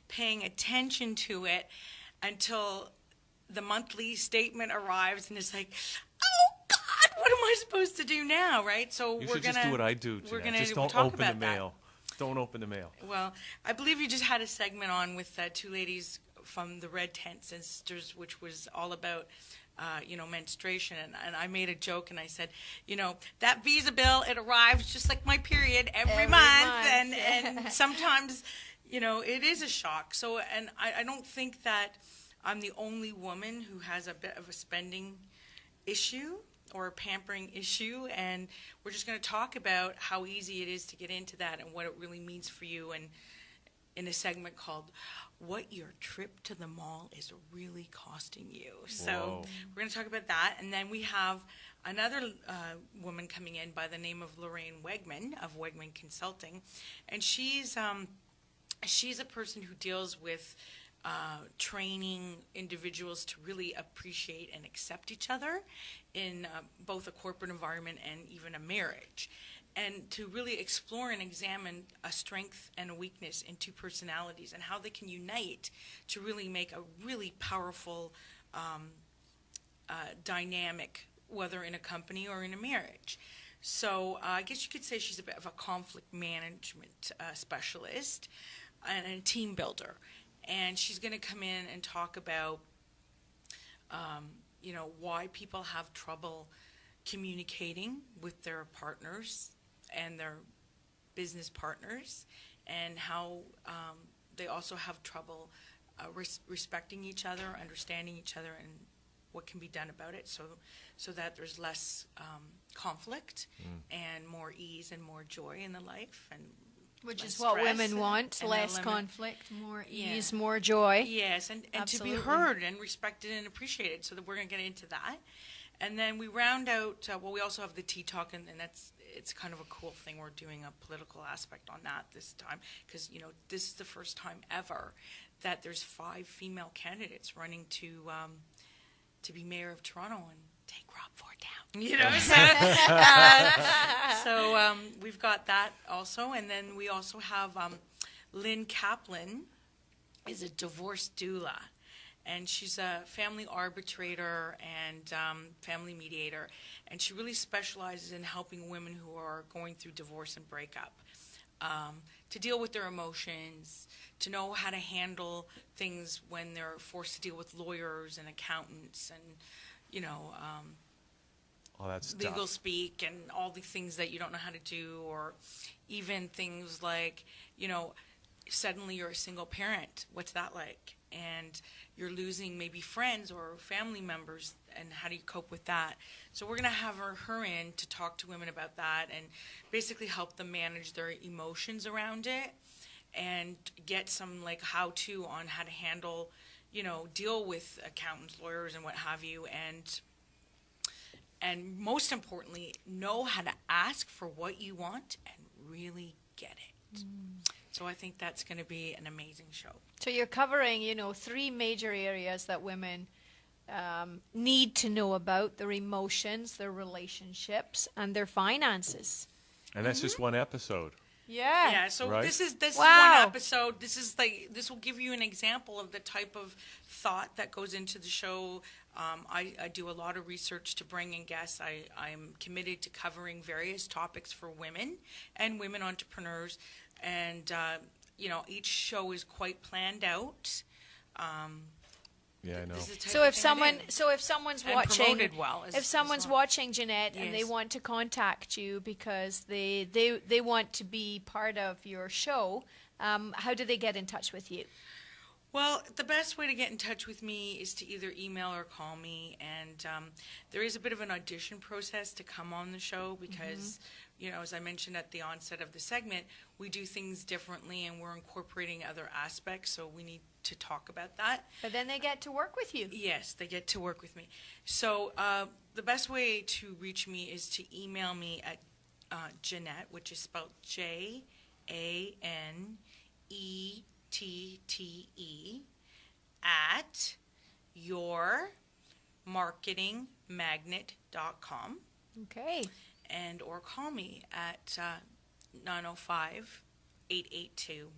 paying attention to it until the monthly statement arrives, and it's like, oh, God, what am I supposed to do now, right? So You should just do what I do, Jeanette. Just don't open the mail. Don't open the mail. Well, I believe you just had a segment on with two ladies from the Red Tent Sisters, which was all about, you know, menstruation. And I made a joke, and I said, you know, that Visa bill, it arrives just like my period every month. And sometimes, you know, it is a shock. So, and I don't think that I'm the only woman who has a bit of a spending issue or a pampering issue, and we're just going to talk about how easy it is to get into that and what it really means for you, and in a segment called What Your Trip to the Mall is Really Costing You. So we're going to talk about that, and then we have another woman coming in by the name of Lorraine Wegman of Wegman Consulting, and she's a person who deals with training individuals to really appreciate and accept each other in both a corporate environment and even a marriage, and to really explore and examine a strength and a weakness in two personalities and how they can unite to really make a really powerful dynamic, whether in a company or in a marriage. So I guess you could say she's a bit of a conflict management specialist and a team builder. And she's going to come in and talk about, you know, why people have trouble communicating with their partners and their business partners, and how they also have trouble respecting each other, understanding each other, and what can be done about it, so that there's less conflict and more ease and more joy in the life, and which is what women want, and less conflict, more ease, more joy. Yes, and to be heard and respected and appreciated, so that we're going to get into that. And then we round out, we also have the tea talk, and it's kind of a cool thing. We're doing a political aspect on that this time, because, you know, this is the first time ever that there's 5 female candidates running to be mayor of Toronto and take Rob Ford down. You know, so we've got that also, and then we also have Lynn Kaplan is a divorce doula, and she's a family arbitrator and family mediator, and she really specializes in helping women who are going through divorce and breakup to deal with their emotions, to know how to handle things when they're forced to deal with lawyers and accountants and, you know, all that stuff. Legal speak and all the things that you don't know how to do, or even things like, you know, suddenly you're a single parent. What's that like? And you're losing maybe friends or family members, and how do you cope with that? So we're going to have her in to talk to women about that and basically help them manage their emotions around it, and get some like how-to on how to handle, you know, deal with accountants, lawyers, and what have you, and most importantly, know how to ask for what you want and really get it. So I think that's going to be an amazing show. So you're covering, 3 major areas that women need to know about: their emotions, their relationships, and their finances. And that's just one episode. Yeah. Yeah. So Right? this is Wow. one episode. This will give you an example of the type of thought that goes into the show. I do a lot of research to bring in guests. I'm committed to covering various topics for women and women entrepreneurs, and each show is quite planned out. Yeah, I know. So if someone's And watching, promoted well if someone's watching, Jeanette, and they Yes. want to contact you because they want to be part of your show, how do they get in touch with you? Well, the best way to get in touch with me is to either email or call me, and there is a bit of an audition process to come on the show because, as I mentioned at the onset of the segment, we do things differently and we're incorporating other aspects, so we need to talk about that. But then they get to work with you. Yes, they get to work with me. So the best way to reach me is to email me at Jeanette, which is spelled JANETTE at yourmarketingmagnet.com. Okay. And or call me at 905-882-6893.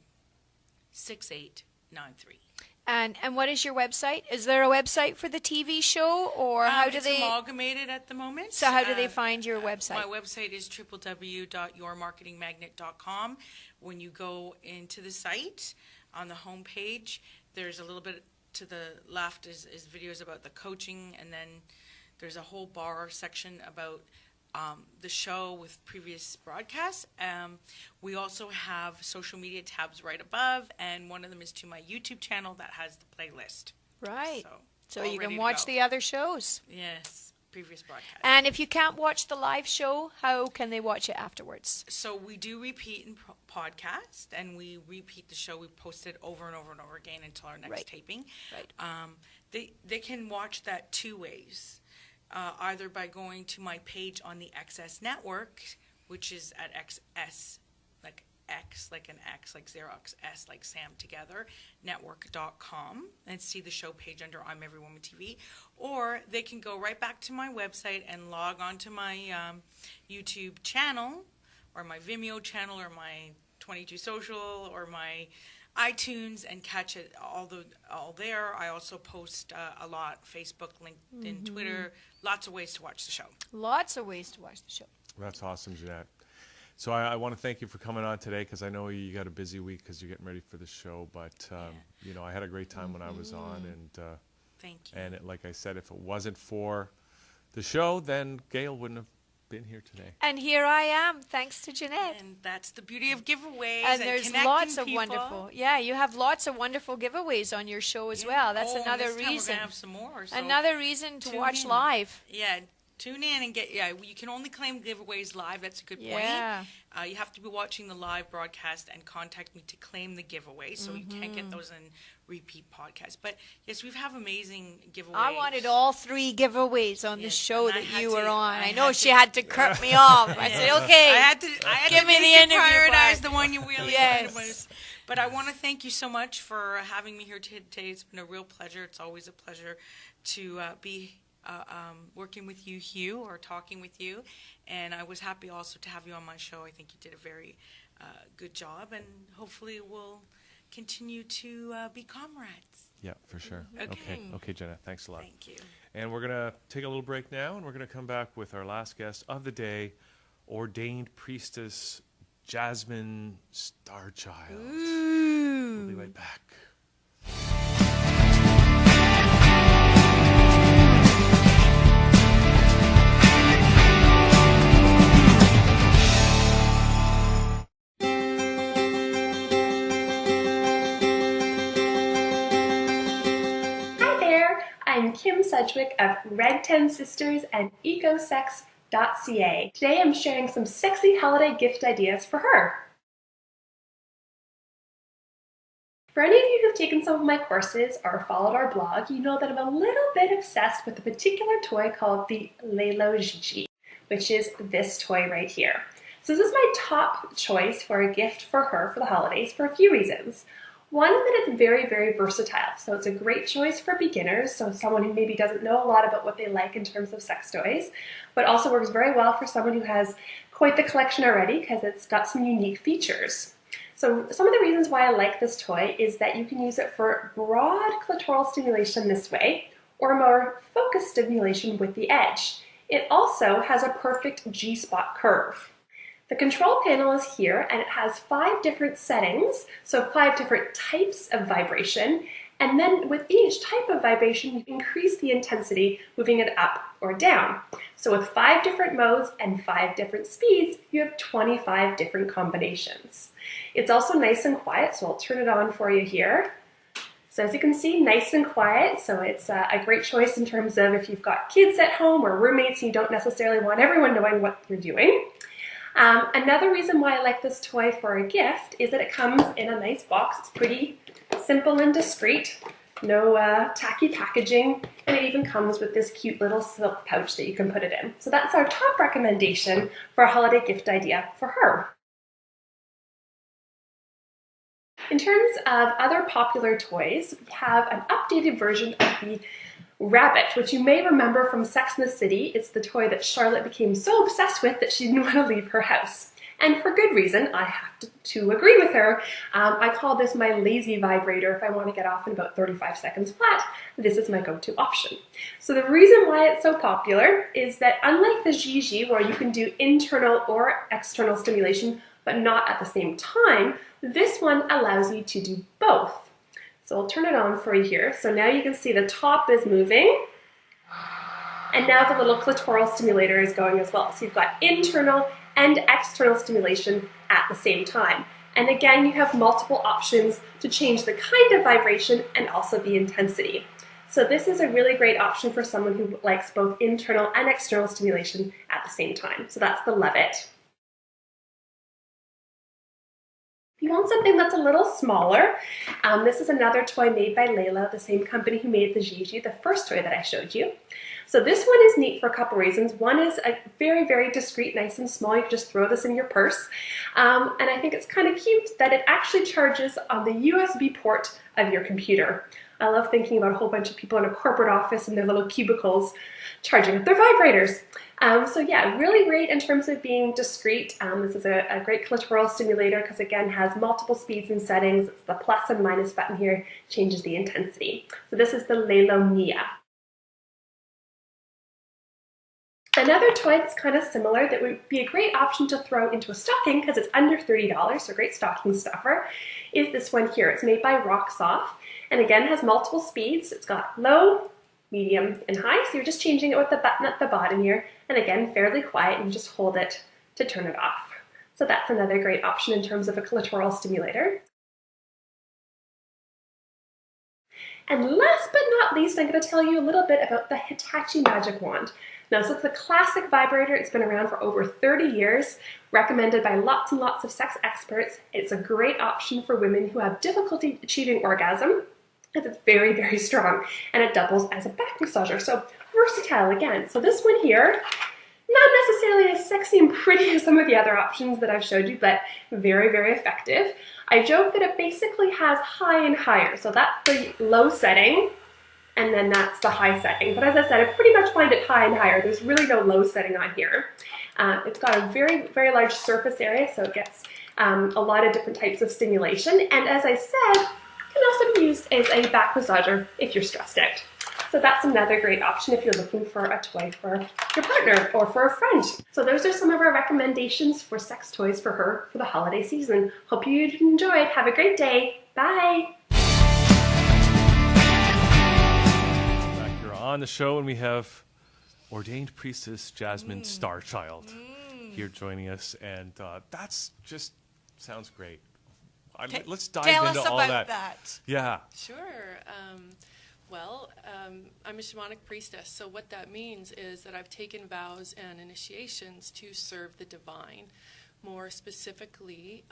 And what is your website? Is there a website for the TV show, or how do it's they? amalgamated at the moment. So how do they find your website? My website is www.yourmarketingmagnet.com. When you go into the site, on the home page, there's a little bit to the left is videos about the coaching, and then there's a whole bar section about the show with previous broadcasts. We also have social media tabs right above, and one of them is to my YouTube channel that has the playlist. Right. So all you ready can to watch go. the other shows. Yes, previous broadcasts. And if you can't watch the live show, how can they watch it afterwards? So we do repeat in podcast, and we repeat the show. We post it over and over and over again until our next Right. taping. Right. They can watch that 2 ways. Either by going to my page on the XS Network, which is at XS, like X, like an X, like Xerox, S, like Sam together, network.com, and see the show page under I'm Every Woman TV. Or they can go right back to my website and log on to my YouTube channel, or my Vimeo channel, or my 22 Social, or my iTunes, and catch it all there. I also post a lot: Facebook, LinkedIn, Twitter. Lots of ways to watch the show. Lots of ways to watch the show. That's awesome, Jeanette. So I want to thank you for coming on today, because I know you got a busy week because you're getting ready for the show. But I had a great time when I was on, and thank you. And like I said, if it wasn't for the show, then Gail wouldn't have been here today. And here I am, thanks to Jeanette. And that's the beauty of giveaways. And there's connecting lots of people. wonderful. Yeah, you have lots of wonderful giveaways on your show as well. That's and another this time reason. We're gonna have some more. So Another reason to tune watch in. live. Yeah, tune in and get. Yeah, you can only claim giveaways live. That's a good point. Yeah. You have to be watching the live broadcast and contact me to claim the giveaway. So you can't get those in repeat podcasts. But yes, we have amazing giveaways. I wanted all 3 giveaways on the show and I that had you to- were on. I I know had she to- had to cut me off. I said, okay, I had to give me make the you interview prioritize part. the one you really Yes. wanted. But I want to thank you so much for having me here today. It's been a real pleasure. It's always a pleasure to be working with you, Hugh, or talking with you. And I was happy also to have you on my show. I think you did a very good job, and hopefully we'll continue to be comrades. Yeah, for sure. Okay. Okay, Jenna, thanks a lot. Thank you. And we're going to take a little break now, and we're going to come back with our last guest of the day, ordained priestess Jasmine Starchild. We'll be right back. Hi there, I'm Kim Sedgwick of Red 10 Sisters and ecosex.ca. Today I'm sharing some sexy holiday gift ideas for her. For any of you who've taken some of my courses or followed our blog, you know that I'm a little bit obsessed with a particular toy called the Lelo Gigi, which is this toy right here. So this is my top choice for a gift for her for the holidays for a few reasons. One is that it's very, very versatile. So it's a great choice for beginners, so someone who maybe doesn't know a lot about what they like in terms of sex toys, but also works very well for someone who has quite the collection already because it's got some unique features. So some of the reasons why I like this toy is that you can use it for broad clitoral stimulation this way, or more focused stimulation with the edge. It also has a perfect G-spot curve. The control panel is here and it has 5 different settings, so 5 different types of vibration, and then with each type of vibration you increase the intensity, moving it up or down. So with 5 different modes and 5 different speeds, you have 25 different combinations. It's also nice and quiet, so I'll turn it on for you here. So as you can see, nice and quiet, so it's a great choice in terms of if you've got kids at home or roommates and you don't necessarily want everyone knowing what you're doing. Another reason why I like this toy for a gift is that it comes in a nice box. It's pretty simple and discreet, no tacky packaging, and it even comes with this cute little silk pouch that you can put it in. So that's our top recommendation for a holiday gift idea for her. In terms of other popular toys, we have an updated version of the Rabbit, which you may remember from Sex and the City. It's the toy that Charlotte became so obsessed with that she didn't want to leave her house. And for good reason, I have to agree with her. I call this my lazy vibrator if I want to get off in about 35 seconds flat. This is my go-to option. So the reason why it's so popular is that unlike the Gigi, where you can do internal or external stimulation, but not at the same time, this one allows you to do both. So I'll turn it on for you here. So now you can see the top is moving, and now the little clitoral stimulator is going as well. So you've got internal and external stimulation at the same time. And again, you have multiple options to change the kind of vibration and also the intensity. So this is a really great option for someone who likes both internal and external stimulation at the same time. So that's the Levitt. If you want something that's a little smaller, this is another toy made by Layla, the same company who made the Gigi, the first toy that I showed you. So this one is neat for a couple reasons. One is a very, very discreet, nice and small. You can just throw this in your purse. And I think it's kind of cute that it actually charges on the USB port of your computer. I love thinking about a whole bunch of people in a corporate office in their little cubicles charging up their vibrators. So yeah, really great in terms of being discreet. This is a great clitoral stimulator because again has multiple speeds and settings. It's the plus and minus button here, changes the intensity. So this is the Lelo Mia. Another toy that's kind of similar that would be a great option to throw into a stocking because it's under $30, so great stocking stuffer, is this one here. It's made by Rock Soft and again has multiple speeds. It's got low, medium, and high, so you're just changing it with the button at the bottom here, and again fairly quiet, and you just hold it to turn it off. So that's another great option in terms of a clitoral stimulator. And last but not least, I'm going to tell you a little bit about the Hitachi Magic Wand. Now, so it's a classic vibrator. It's been around for over 30 years, recommended by lots and lots of sex experts. It's a great option for women who have difficulty achieving orgasm, because it's very, very strong, and it doubles as a back massager. So versatile again. So this one here, not necessarily as sexy and pretty as some of the other options that I've showed you, but very, very effective. I joke that it basically has high and higher. So that's the low setting, and then that's the high setting. But as I said, I pretty much find it high and higher. There's really no low setting on here. It's got a very, very large surface area, so it gets a lot of different types of stimulation. And as I said, it can also be used as a back massager if you're stressed out. So that's another great option if you're looking for a toy for your partner or for a friend. So those are some of our recommendations for sex toys for her for the holiday season. Hope you enjoyed. Have a great day. Bye. Back here on the show, and we have ordained priestess Jasmine Starchild here joining us, and that's just sounds great. Let's dive into all that. Tell us about that. Yeah. Sure. I'm a shamanic priestess, so what that means is that I've taken vows and initiations to serve the divine, more specifically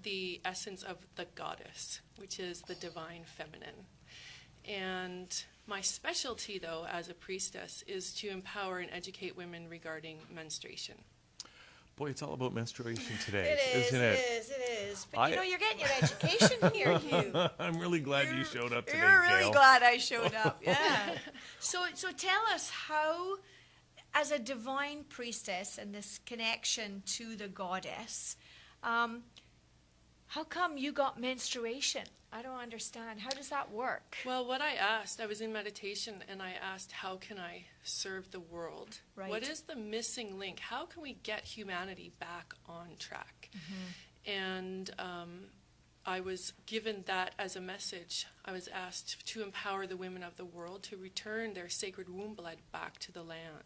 the essence of the goddess, which is the divine feminine. And my specialty, though, as a priestess, is to empower and educate women regarding menstruation. Boy, it's all about menstruation today, It is, isn't it? it is. But you know, you're getting your education here, Hugh. I'm really glad you showed up today, You're really Gail. glad I showed up, yeah. So tell us how, as a divine priestess and this connection to the goddess, how come you got menstruation? I don't understand. How does that work? Well, what I asked, I was in meditation and I asked, how can I serve the world? Right. What is the missing link? How can we get humanity back on track? And I was given that as a message. I was asked to empower the women of the world to return their sacred womb blood back to the land.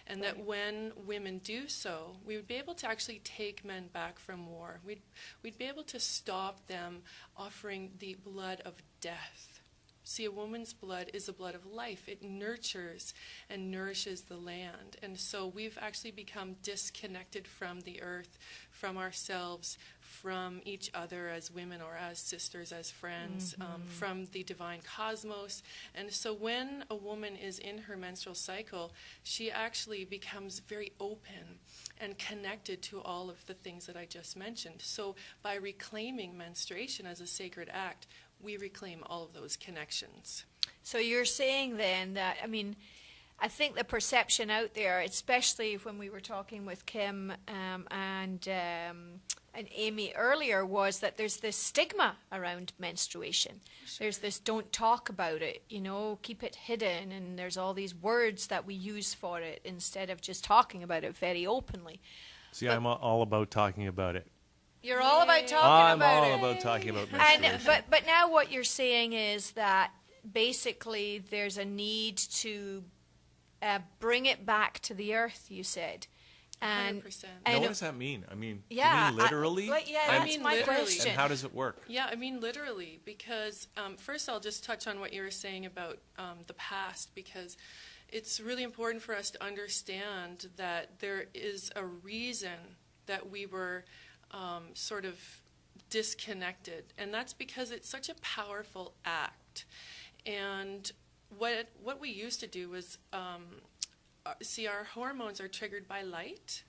And that when women do so, we would be able to actually take men back from war. We'd be able to stop them offering the blood of death. See, a woman's blood is the blood of life. It nurtures and nourishes the land. And so we've actually become disconnected from the earth, from ourselves, from each other as women or as sisters, as friends, from the divine cosmos. And so when a woman is in her menstrual cycle, she actually becomes very open and connected to all of the things that I just mentioned. So by reclaiming menstruation as a sacred act, we reclaim all of those connections. So you're saying then that, I mean, I think the perception out there, especially when we were talking with Kim and Amy earlier, was that there's this stigma around menstruation. There's this don't talk about it, you know, keep it hidden, and there's all these words that we use for it instead of just talking about it very openly. See, I'm all about talking about it. You're all about talking about it. I'm all about talking about menstruation. But now what you're saying is that basically there's a need to bring it back to the earth, you said. And 100%. Now, what does that mean? I mean, yeah, you mean literally? That's my question. And how does it work? Yeah, I mean literally, because first I'll just touch on what you were saying about the past, because it's really important for us to understand that there is a reason that we were sort of disconnected, and that's because it's such a powerful act. And what we used to do was see, our hormones are triggered by light.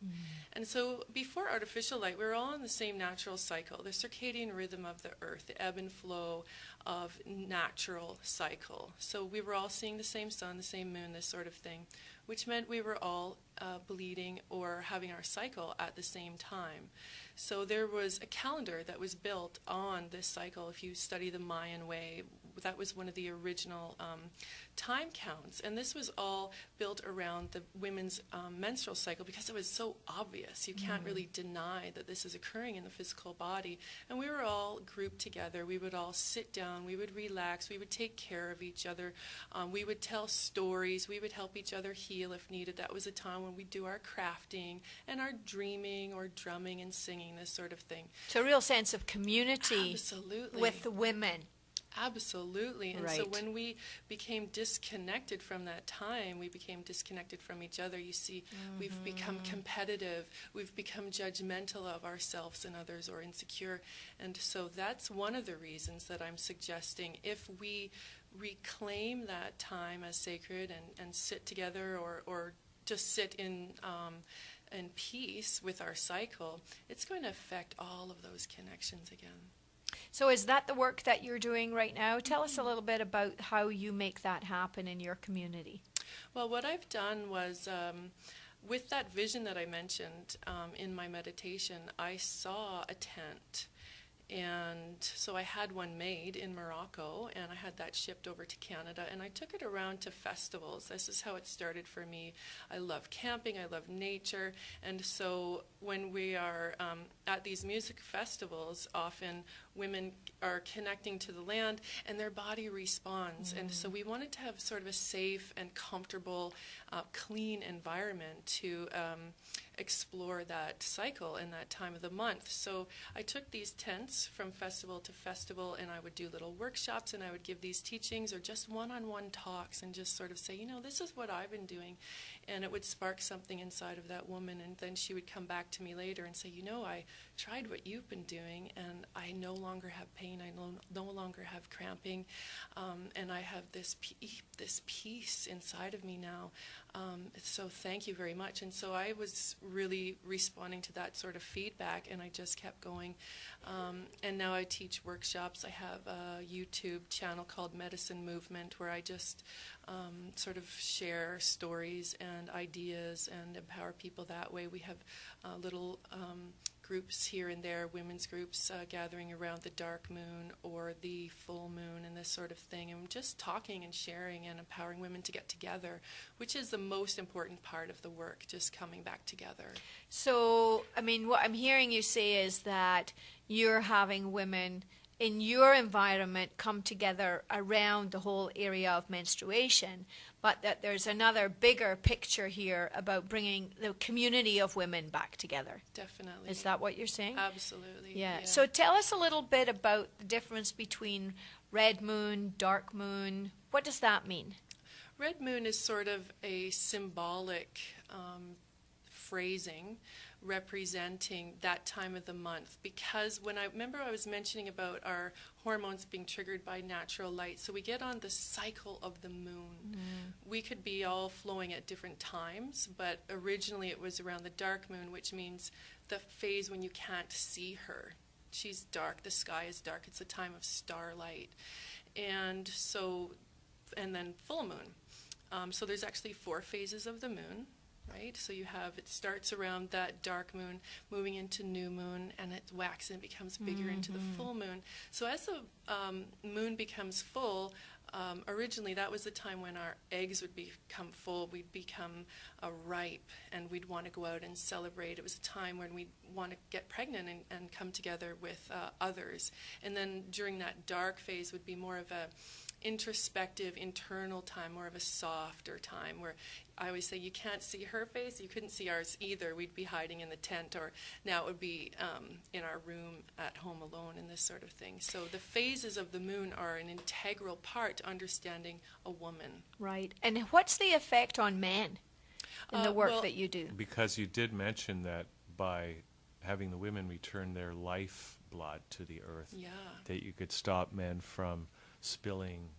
And so before artificial light, we were all in the same natural cycle, the circadian rhythm of the earth, the ebb and flow of natural cycle. So we were all seeing the same sun, the same moon, this sort of thing, which meant we were all bleeding or having our cycle at the same time. So there was a calendar that was built on this cycle. If you study the Mayan way, that was one of the original time counts. And this was all built around the women's menstrual cycle because it was so obvious. You can't really deny that this is occurring in the physical body. And we were all grouped together. We would all sit down. We would relax. We would take care of each other. We would tell stories. We would help each other heal if needed. That was a time when we do our crafting and our dreaming or drumming and singing, this sort of thing. So a real sense of community. Absolutely. With the women. Absolutely. And Right. so when we became disconnected from that time, we became disconnected from each other. You see, we've become competitive. We've become judgmental of ourselves and others, or insecure. And so that's one of the reasons that I'm suggesting, if we reclaim that time as sacred and sit together or just sit in peace with our cycle, it's going to affect all of those connections again. So is that the work that you're doing right now? Tell us a little bit about how you make that happen in your community. Well, what I've done was, with that vision that I mentioned in my meditation, I saw a tent. And so I had one made in Morocco, and I had that shipped over to Canada, and I took it around to festivals. This is how it started for me. I love camping, I love nature, and so when we are at these music festivals, often women are connecting to the land and their body responds. And so we wanted to have sort of a safe and comfortable, clean environment to explore that cycle in that time of the month. So I took these tents from festival to festival, and I would do little workshops, and I would give these teachings or just one-on-one talks and just sort of say, you know, this is what I've been doing. And it would spark something inside of that woman, and then she would come back to me later and say, you know, I tried what you've been doing, and I no longer have pain. I no longer have cramping, and I have this peace inside of me now. So thank you very much. And so I was really responding to that sort of feedback, and I just kept going. And now I teach workshops. I have a YouTube channel called Medicine Movement, where I just sort of share stories and ideas and empower people that way. We have little groups here and there, women's groups gathering around the dark moon or the full moon and this sort of thing, and just talking and sharing and empowering women to get together, which is the most important part of the work, just coming back together. So, I mean, what I'm hearing you say is that you're having women in your environment come together around the whole area of menstruation, but that there's another bigger picture here about bringing the community of women back together. Definitely. Is that what you're saying? Absolutely. Yeah. So tell us a little bit about the difference between red moon, dark moon. What does that mean? Red moon is sort of a symbolic phrasing representing that time of the month, because when I was mentioning about our hormones being triggered by natural light, so we get on the cycle of the moon. We could be all flowing at different times, but originally it was around the dark moon, which means the phase when you can't see her. She's dark, the sky is dark, it's a time of starlight. And then full moon. So there's actually 4 phases of the moon. Right, so it starts around that dark moon, moving into new moon, and it waxes and becomes bigger into the full moon. So as the moon becomes full, originally that was the time when our eggs would become full, we'd become ripe, and we'd want to go out and celebrate. It was a time when we'd want to get pregnant and come together with others. And then during that dark phase would be more of a introspective, internal time, more of a softer time, where I always say you can't see her face, you couldn't see ours either. We'd be hiding in the tent, or now it would be in our room at home alone and this sort of thing. So the phases of the moon are an integral part to understanding a woman. Right. And what's the effect on men in the work that you do? Because you did mention that by having the women return their life blood to the earth, that you could stop men from spilling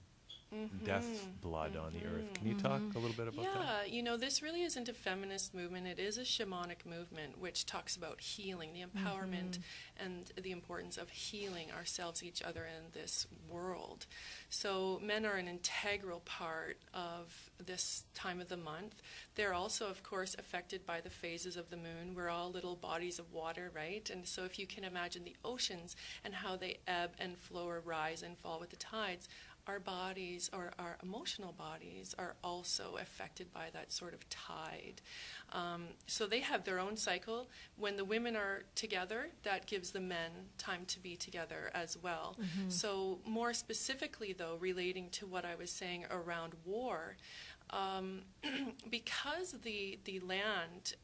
death blood on the earth. Can you talk a little bit about that? Yeah, this really isn't a feminist movement. It is a shamanic movement which talks about healing, the empowerment and the importance of healing ourselves, each other, and this world. So men are an integral part of this time of the month. They're also, of course, affected by the phases of the moon. We're all little bodies of water, right? And so if you can imagine the oceans and how they ebb and flow or rise and fall with the tides, our bodies, or our emotional bodies, are also affected by that sort of tide. So they have their own cycle. When the women are together, that gives the men time to be together as well. So more specifically, though, relating to what I was saying around war, because the land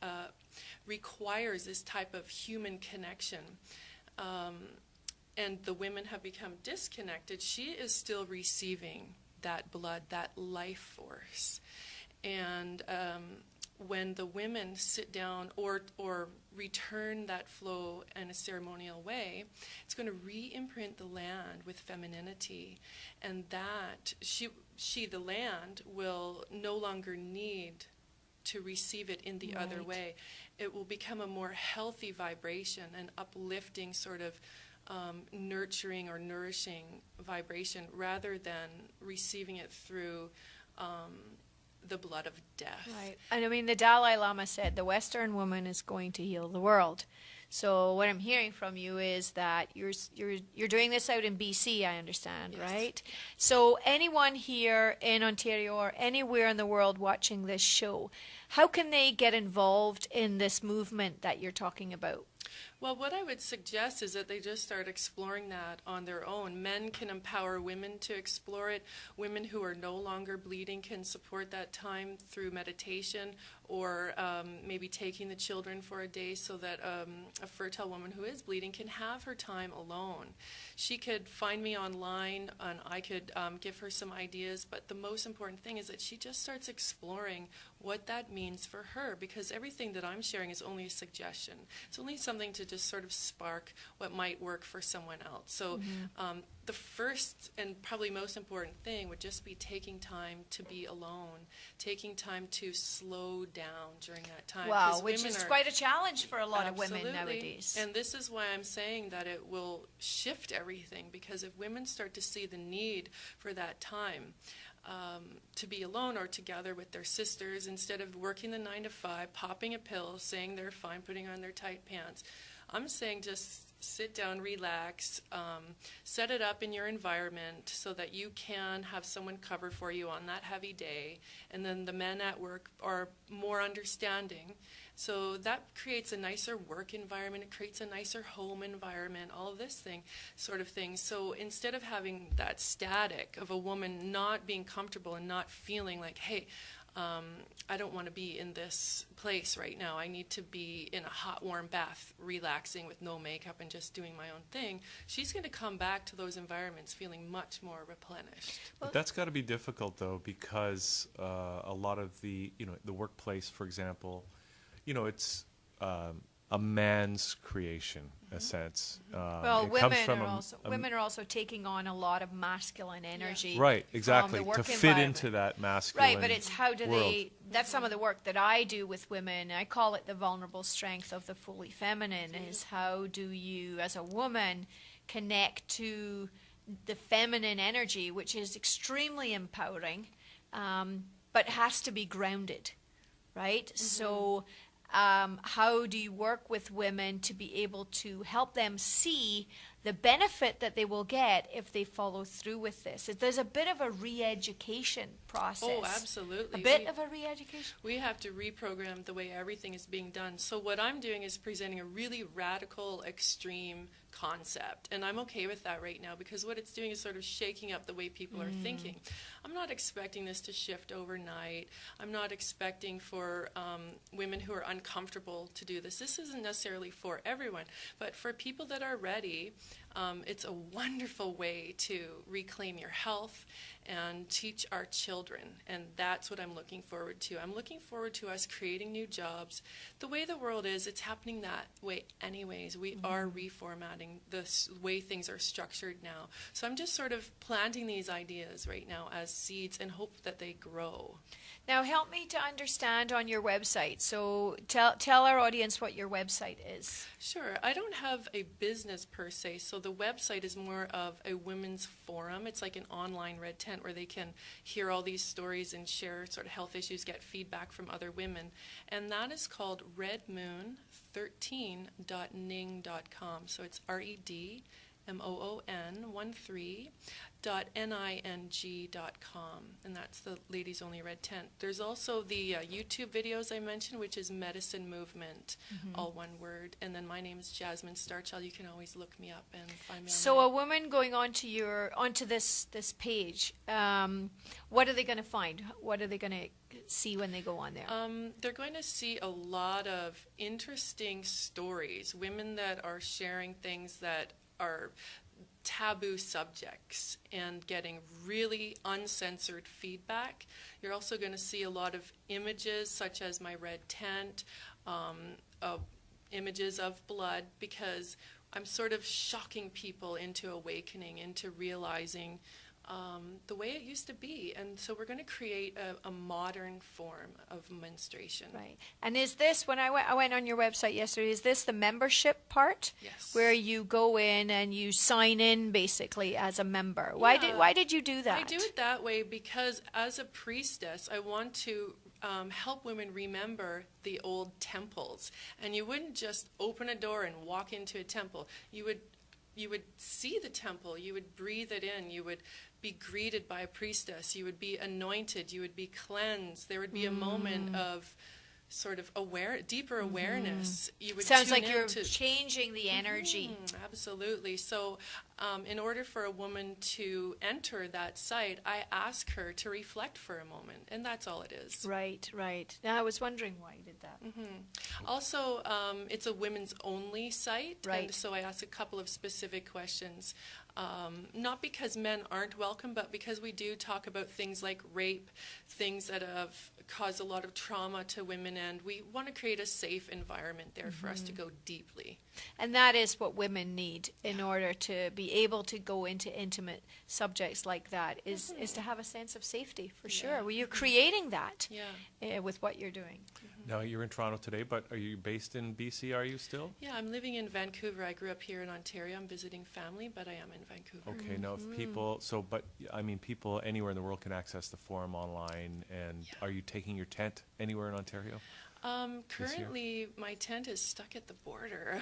requires this type of human connection, and the women have become disconnected, she is still receiving that blood, that life force. And when the women sit down or return that flow in a ceremonial way, it's going to re-imprint the land with femininity, and that she, the land, will no longer need to receive it in the other way. It will become a more healthy vibration, an uplifting sort of nurturing or nourishing vibration, rather than receiving it through the blood of death. Right. And I mean, the Dalai Lama said the Western woman is going to heal the world. So what I'm hearing from you is that you're doing this out in BC, I understand, right? So anyone here in Ontario or anywhere in the world watching this show, how can they get involved in this movement that you're talking about? Well, what I would suggest is that they just start exploring that on their own. Men can empower women to explore it. Women who are no longer bleeding can support that time through meditation, or maybe taking the children for a day, so that a fertile woman who is bleeding can have her time alone. She could find me online, and I could give her some ideas, but the most important thing is that she just starts exploring what that means for her, because everything that I'm sharing is only a suggestion. It's only something to just sort of spark what might work for someone else. So the first and probably most important thing would just be taking time to be alone, taking time to slow down during that time. Wow, which is quite a challenge for a lot of women Absolutely. nowadays. And this is why I'm saying that it will shift everything, because if women start to see the need for that time to be alone or together with their sisters, instead of working the 9 to 5, popping a pill, saying they're fine, putting on their tight pants, I'm saying just sit down, relax, set it up in your environment so that you can have someone cover for you on that heavy day, and then the men at work are more understanding. So that creates a nicer work environment, it creates a nicer home environment, all of this sort of thing. So instead of having that static of a woman not being comfortable and not feeling like, hey, I don't want to be in this place right now. I need to be in a hot, warm bath, relaxing with no makeup and just doing my own thing. She's going to come back to those environments feeling much more replenished. But that's got to be difficult, though, because a lot of the workplace, for example, it's a man's creation, in a sense. Well, it comes from women are also taking on a lot of masculine energy. Right, exactly, from the work to fit environment. into that masculine Right, but it's how do world. that's some of the work that I do with women. I call it the vulnerable strength of the fully feminine, is how do you, as a woman, connect to the feminine energy, which is extremely empowering, but has to be grounded, right? So how do you work with women to be able to help them see the benefit that they will get if they follow through with this? There's a bit of a re-education process. Oh, absolutely. A bit of a re-education? We have to reprogram the way everything is being done. So what I'm doing is presenting a really radical, extreme concept. And I'm okay with that right now, because what it's doing is sort of shaking up the way people are thinking. I'm not expecting this to shift overnight. I'm not expecting for women who are uncomfortable to do this. This isn't necessarily for everyone, but for people that are ready, it's a wonderful way to reclaim your health and teach our children. And that's what I'm looking forward to. I'm looking forward to us creating new jobs. The way the world is, it's happening that way anyways. We are reformatting the way things are structured now. So I'm just sort of planting these ideas right now as seeds and hope that they grow. Now help me to understand on your website. So tell our audience what your website is. Sure. I don't have a business per se, so the website is more of a women's forum. It's like an online red tent where they can hear all these stories and share sort of health issues, get feedback from other women. And that is called redmoon13.ning.com. So it's redmoon13.ning.com, and that's the Ladies Only Red Tent. There's also the YouTube videos I mentioned, which is Medicine Movement, all one word, and then my name is Jasmine Starchild. You can always look me up and find me So online. a woman going onto this page, what are they going to find? What are they going to see when they go on there? They're going to see a lot of interesting stories, women that are sharing things that are taboo subjects and getting really uncensored feedback. You're also going to see a lot of images such as my red tent, images of blood, because I'm sort of shocking people into awakening, into realizing the way it used to be. And so we're going to create a modern form of menstruation. Right. And is this, when I went on your website yesterday, is this the membership part? Yes. Where you go in and you sign in basically as a member. Why did you do that? I do it that way because as a priestess, I want to help women remember the old temples. And you wouldn't just open a door and walk into a temple. You would see the temple, you would breathe it in, you would be greeted by a priestess, you would be anointed, you would be cleansed. There would be a moment of sort of deeper awareness. You would Sounds tune like you're into changing the energy. Absolutely. So in order for a woman to enter that site, I ask her to reflect for a moment, and that's all it is. Right, right. Now, I was wondering why you did that. Also, it's a women's only site, Right. and so I ask a couple of specific questions. Not because men aren't welcome, but because we do talk about things like rape, things that have caused a lot of trauma to women, and we want to create a safe environment there for us to go deeply. And that is what women need in order to be able to go into intimate subjects like that, is to have a sense of safety, for sure. Well, you're creating that with what you're doing. Now, you're in Toronto today, but are you based in BC, are you still? Yeah, I'm living in Vancouver. I grew up here in Ontario. I'm visiting family, but I am in Vancouver. Okay, now if people, people anywhere in the world can access the forum online, and are you taking your tent anywhere in Ontario? Currently, my tent is stuck at the border.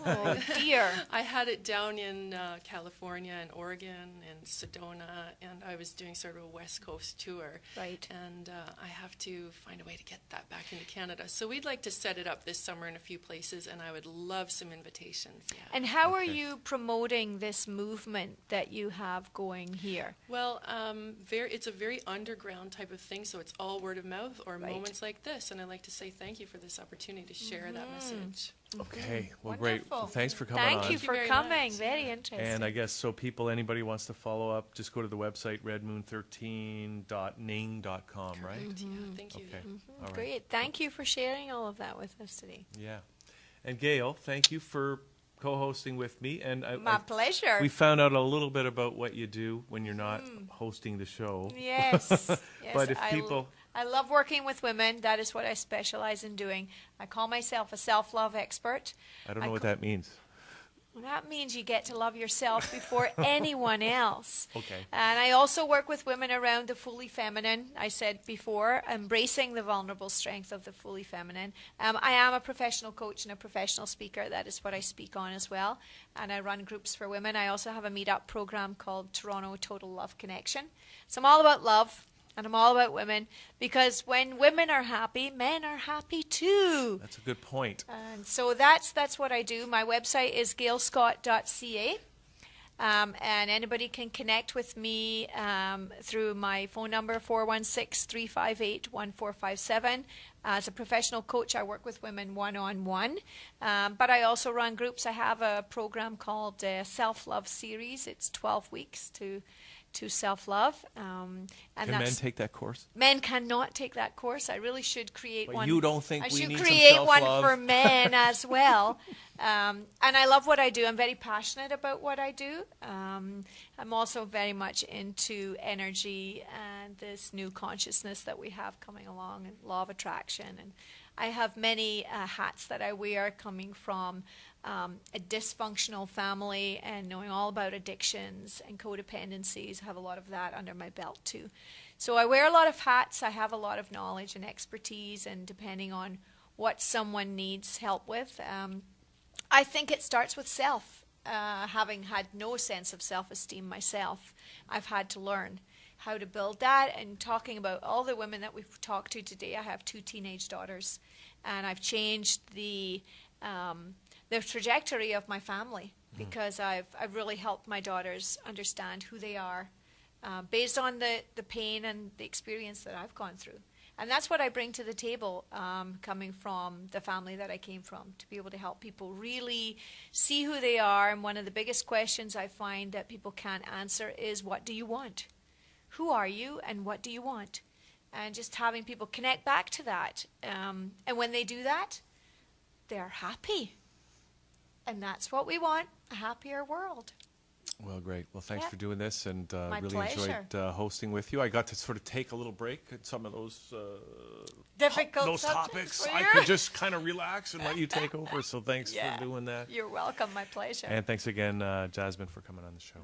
Oh, dear. I had it down in California and Oregon and Sedona, and I was doing sort of a West Coast tour. Right. And I have to find a way to get that back into Canada. So we'd like to set it up this summer in a few places, and I would love some invitations. Yeah. And how are you promoting this movement that you have going here? Well, it's a very underground type of thing, so it's all word of mouth or moments like this. And I'd like to say thank you for this opportunity to share that message. Okay, well, great. Well, thanks for coming on. Thank you for coming. Very interesting. And I guess so anybody wants to follow up, just go to the website redmoon13.ning.com, right? Thank you. Okay. All right. Great. Thank you for sharing all of that with us today. Yeah. And Gail, thank you for co-hosting with me. And my pleasure. We found out a little bit about what you do when you're not hosting the show. Yes. But if people... I love working with women. That is what I specialize in doing. I call myself a self-love expert. I don't know what that means. Well, that means you get to love yourself before anyone else. Okay. And I also work with women around the fully feminine. I said before, embracing the vulnerable strength of the fully feminine. I am a professional coach and a professional speaker. That is what I speak on as well. And I run groups for women. I also have a meetup program called Toronto Total Love Connection. So I'm all about love. And I'm all about women, because when women are happy, men are happy too. That's a good point. And so that's what I do. My website is gailscott.ca. And anybody can connect with me through my phone number, 416-358-1457. As a professional coach, I work with women one-on-one. But I also run groups. I have a program called Self-Love Series. It's 12 weeks to self-love. And can men take that course? Men cannot take that course. I really should create but one. You don't think I we should need create some one self-love? for men as well. And I love what I do. I'm very passionate about what I do. I'm also very much into energy and this new consciousness that we have coming along, and law of attraction. And I have many hats that I wear, coming from a dysfunctional family and knowing all about addictions and codependencies. I have a lot of that under my belt too. So I wear a lot of hats. I have a lot of knowledge and expertise, and depending on what someone needs help with, I think it starts with self. Having had no sense of self-esteem myself, I've had to learn how to build that. And talking about all the women that we've talked to today, I have 2 teenage daughters, and I've changed the trajectory of my family, because I've really helped my daughters understand who they are based on the pain and the experience that I've gone through. And that's what I bring to the table, coming from the family that I came from, to be able to help people really see who they are. And one of the biggest questions I find that people can't answer is, what do you want? Who are you and what do you want? And just having people connect back to that. And when they do that, they're happy. And that's what we want, a happier world. Well, great. Well, thanks for doing this, and My really pleasure. enjoyed hosting with you. I got to sort of take a little break at some of those difficult those subjects topics. for I you. could just kind of relax and let you take over. So thanks Yeah. for doing that. You're welcome. My pleasure. And thanks again, Jasmine, for coming on the show.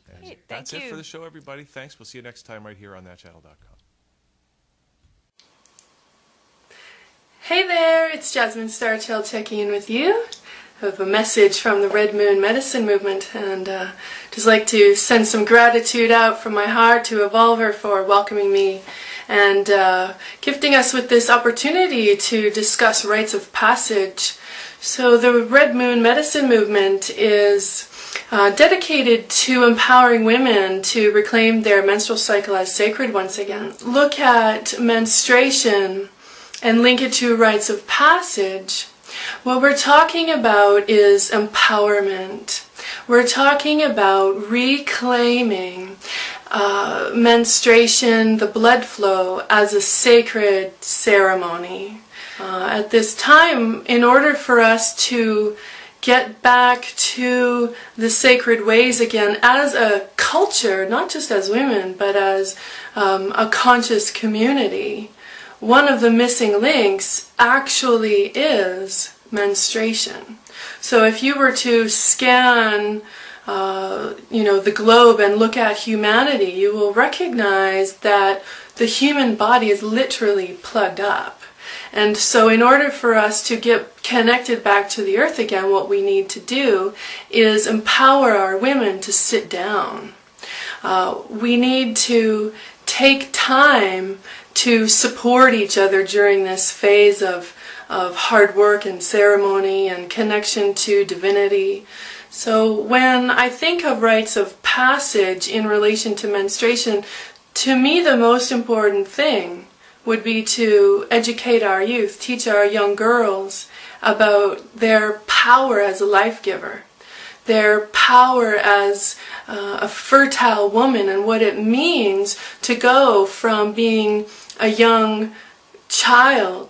And Great. that's Thank it you. for the show, everybody. Thanks. We'll see you next time right here on thatchannel.com. Hey there, it's Jasmine Starchild checking in with you. I have a message from the Red Moon Medicine Movement, and just like to send some gratitude out from my heart to Evolver for welcoming me and gifting us with this opportunity to discuss rites of passage. So the Red Moon Medicine Movement is dedicated to empowering women to reclaim their menstrual cycle as sacred once again. Look at menstruation and link it to rites of passage. What we're talking about is empowerment. We're talking about reclaiming menstruation, the blood flow, as a sacred ceremony. At this time, in order for us to get back to the sacred ways again as a culture, not just as women, but as a conscious community, one of the missing links actually is menstruation. So if you were to scan the globe and look at humanity, you will recognize that the human body is literally plugged up. And so in order for us to get connected back to the earth again, what we need to do is empower our women to sit down. We need to take time to support each other during this phase of hard work and ceremony and connection to divinity. So when I think of rites of passage in relation to menstruation, to me the most important thing would be to educate our youth, teach our young girls about their power as a life giver, their power as a fertile woman, and what it means to go from being a young child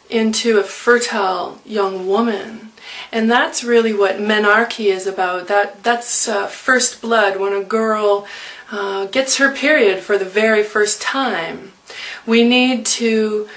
into a fertile young woman. And that's really what menarche is about. That's first blood, when a girl gets her period for the very first time. We need to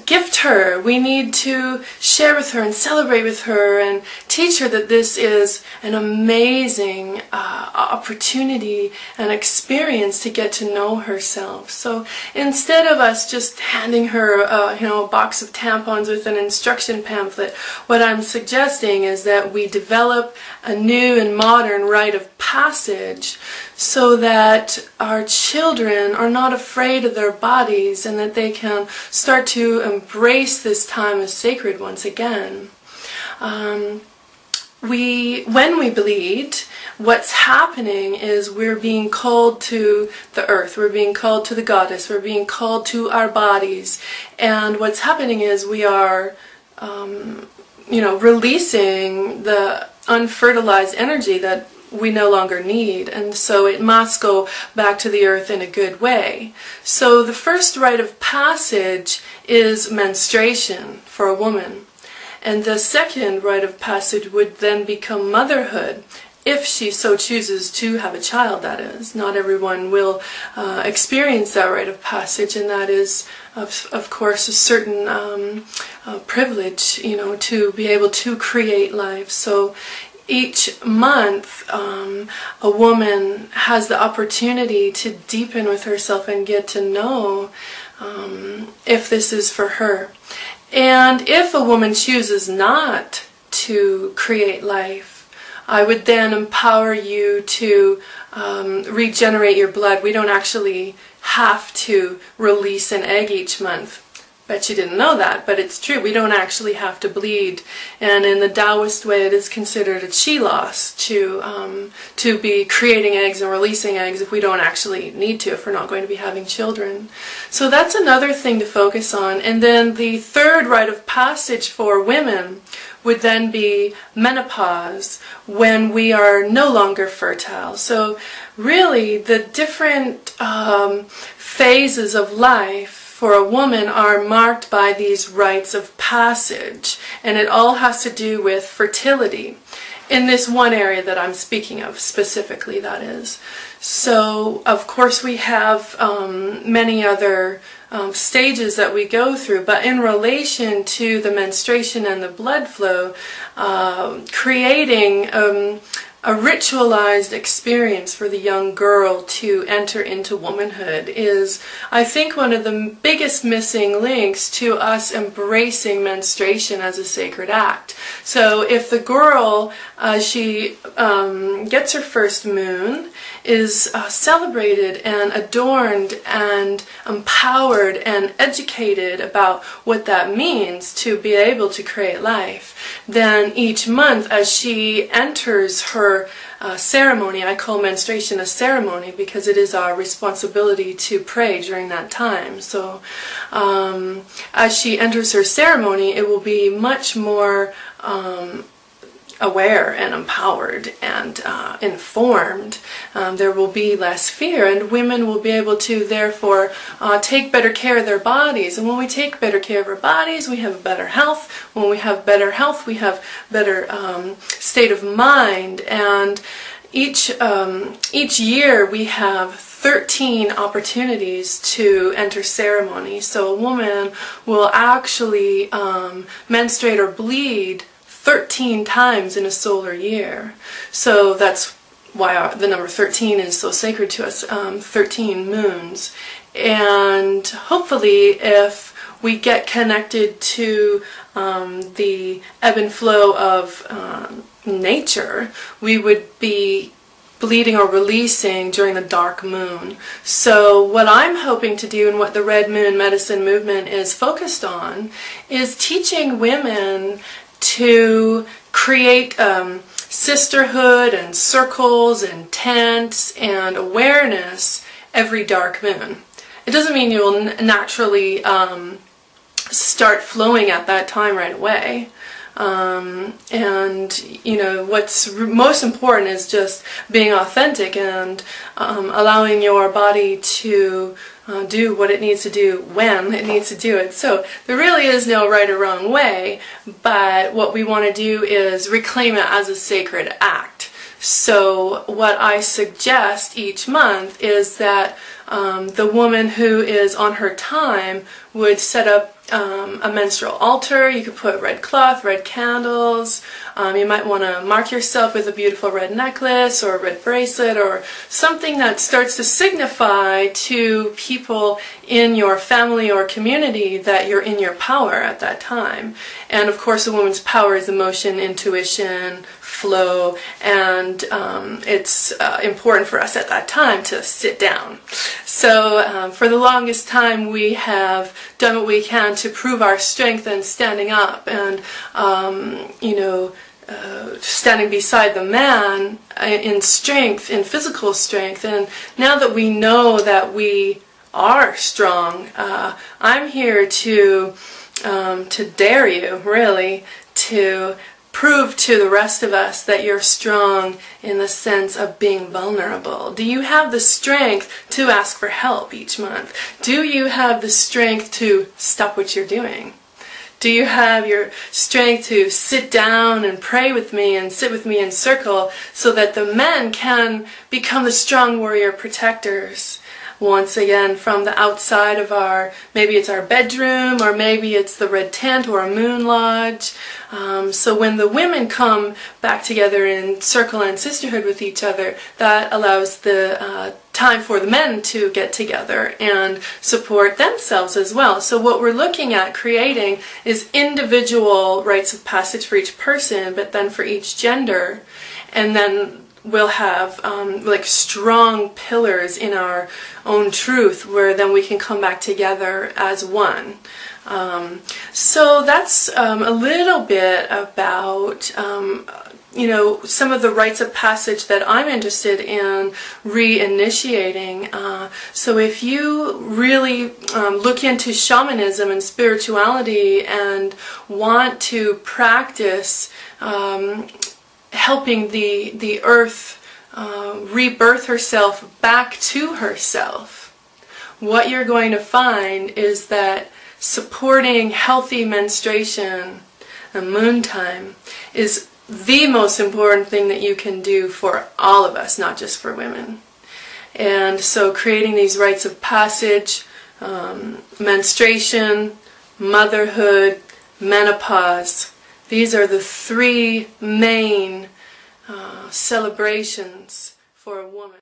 gift her. We need to share with her and celebrate with her and teach her that this is an amazing opportunity and experience to get to know herself. So instead of us just handing her a box of tampons with an instruction pamphlet, what I'm suggesting is that we develop a new and modern rite of passage so that our children are not afraid of their bodies and that they can start to embrace this time as sacred once again. When we bleed, what's happening is we're being called to the earth, we're being called to the goddess, we're being called to our bodies, and what's happening is we are releasing the unfertilized energy that we no longer need, and so it must go back to the earth in a good way. So the first rite of passage is menstruation for a woman, and the second rite of passage would then become motherhood, if she so chooses to have a child, that is. Not everyone will experience that rite of passage, and that is of course a certain privilege, to be able to create life. So each month, a woman has the opportunity to deepen with herself and get to know if this is for her. And if a woman chooses not to create life, I would then empower you to regenerate your blood. We don't actually have to release an egg each month. Bet you didn't know that, but it's true. We don't actually have to bleed, and in the Taoist way, it is considered a chi loss to be creating eggs and releasing eggs if we don't actually need to, if we're not going to be having children. So that's another thing to focus on. And then the third rite of passage for women would then be menopause, when we are no longer fertile. So really, the different phases of life for a woman are marked by these rites of passage, and it all has to do with fertility in this one area that I'm speaking of specifically, that is. So of course we have many other stages that we go through, but in relation to the menstruation and the blood flow, creating a ritualized experience for the young girl to enter into womanhood is, I think, one of the biggest missing links to us embracing menstruation as a sacred act. So if the girl, she gets her first moon, is celebrated and adorned and empowered and educated about what that means to be able to create life, then each month as she enters her ceremony. I call menstruation a ceremony because it is our responsibility to pray during that time. So as she enters her ceremony, it will be much more aware and empowered and informed. There will be less fear, and women will be able to therefore take better care of their bodies. And when we take better care of our bodies, we have better health. When we have better health, we have better state of mind. And each year we have 13 opportunities to enter ceremony. So a woman will actually menstruate or bleed 13 times in a solar year. So that's why the number 13 is so sacred to us, 13 moons. And hopefully if we get connected to the ebb and flow of nature, we would be bleeding or releasing during the dark moon. So what I'm hoping to do and what the Red Moon Medicine movement is focused on is teaching women to create sisterhood and circles and tents and awareness every dark moon. It doesn't mean you will naturally start flowing at that time right away. And you know, what's most important is just being authentic and allowing your body to do what it needs to do when it needs to do it. So there really is no right or wrong way, but what we want to do is reclaim it as a sacred act. So what I suggest each month is that the woman who is on her time would set up a menstrual altar. You could put red cloth, red candles. You might want to mark yourself with a beautiful red necklace or a red bracelet or something that starts to signify to people in your family or community that you're in your power at that time. And of course, a woman's power is emotion, intuition, flow, and it's important for us at that time to sit down. So for the longest time we have done what we can to prove our strength and standing up and standing beside the man in strength, in physical strength. And now that we know that we are strong, I'm here to dare you, really, to prove to the rest of us that you're strong in the sense of being vulnerable. Do you have the strength to ask for help each month? Do you have the strength to stop what you're doing? Do you have your strength to sit down and pray with me and sit with me in circle so that the men can become the strong warrior protectors? Once again, from the outside of maybe it's our bedroom, or maybe it's the red tent or a moon lodge. So when the women come back together in circle and sisterhood with each other, that allows the time for the men to get together and support themselves as well. So what we're looking at creating is individual rites of passage for each person, but then for each gender, and then we'll have like strong pillars in our own truth where then we can come back together as one. So that's a little bit about some of the rites of passage that I'm interested in reinitiating. So if you really look into shamanism and spirituality and want to practice helping the earth rebirth herself back to herself, what you're going to find is that supporting healthy menstruation and moon time is the most important thing that you can do for all of us, not just for women. And so creating these rites of passage, menstruation, motherhood, menopause, these are the three main celebrations for a woman.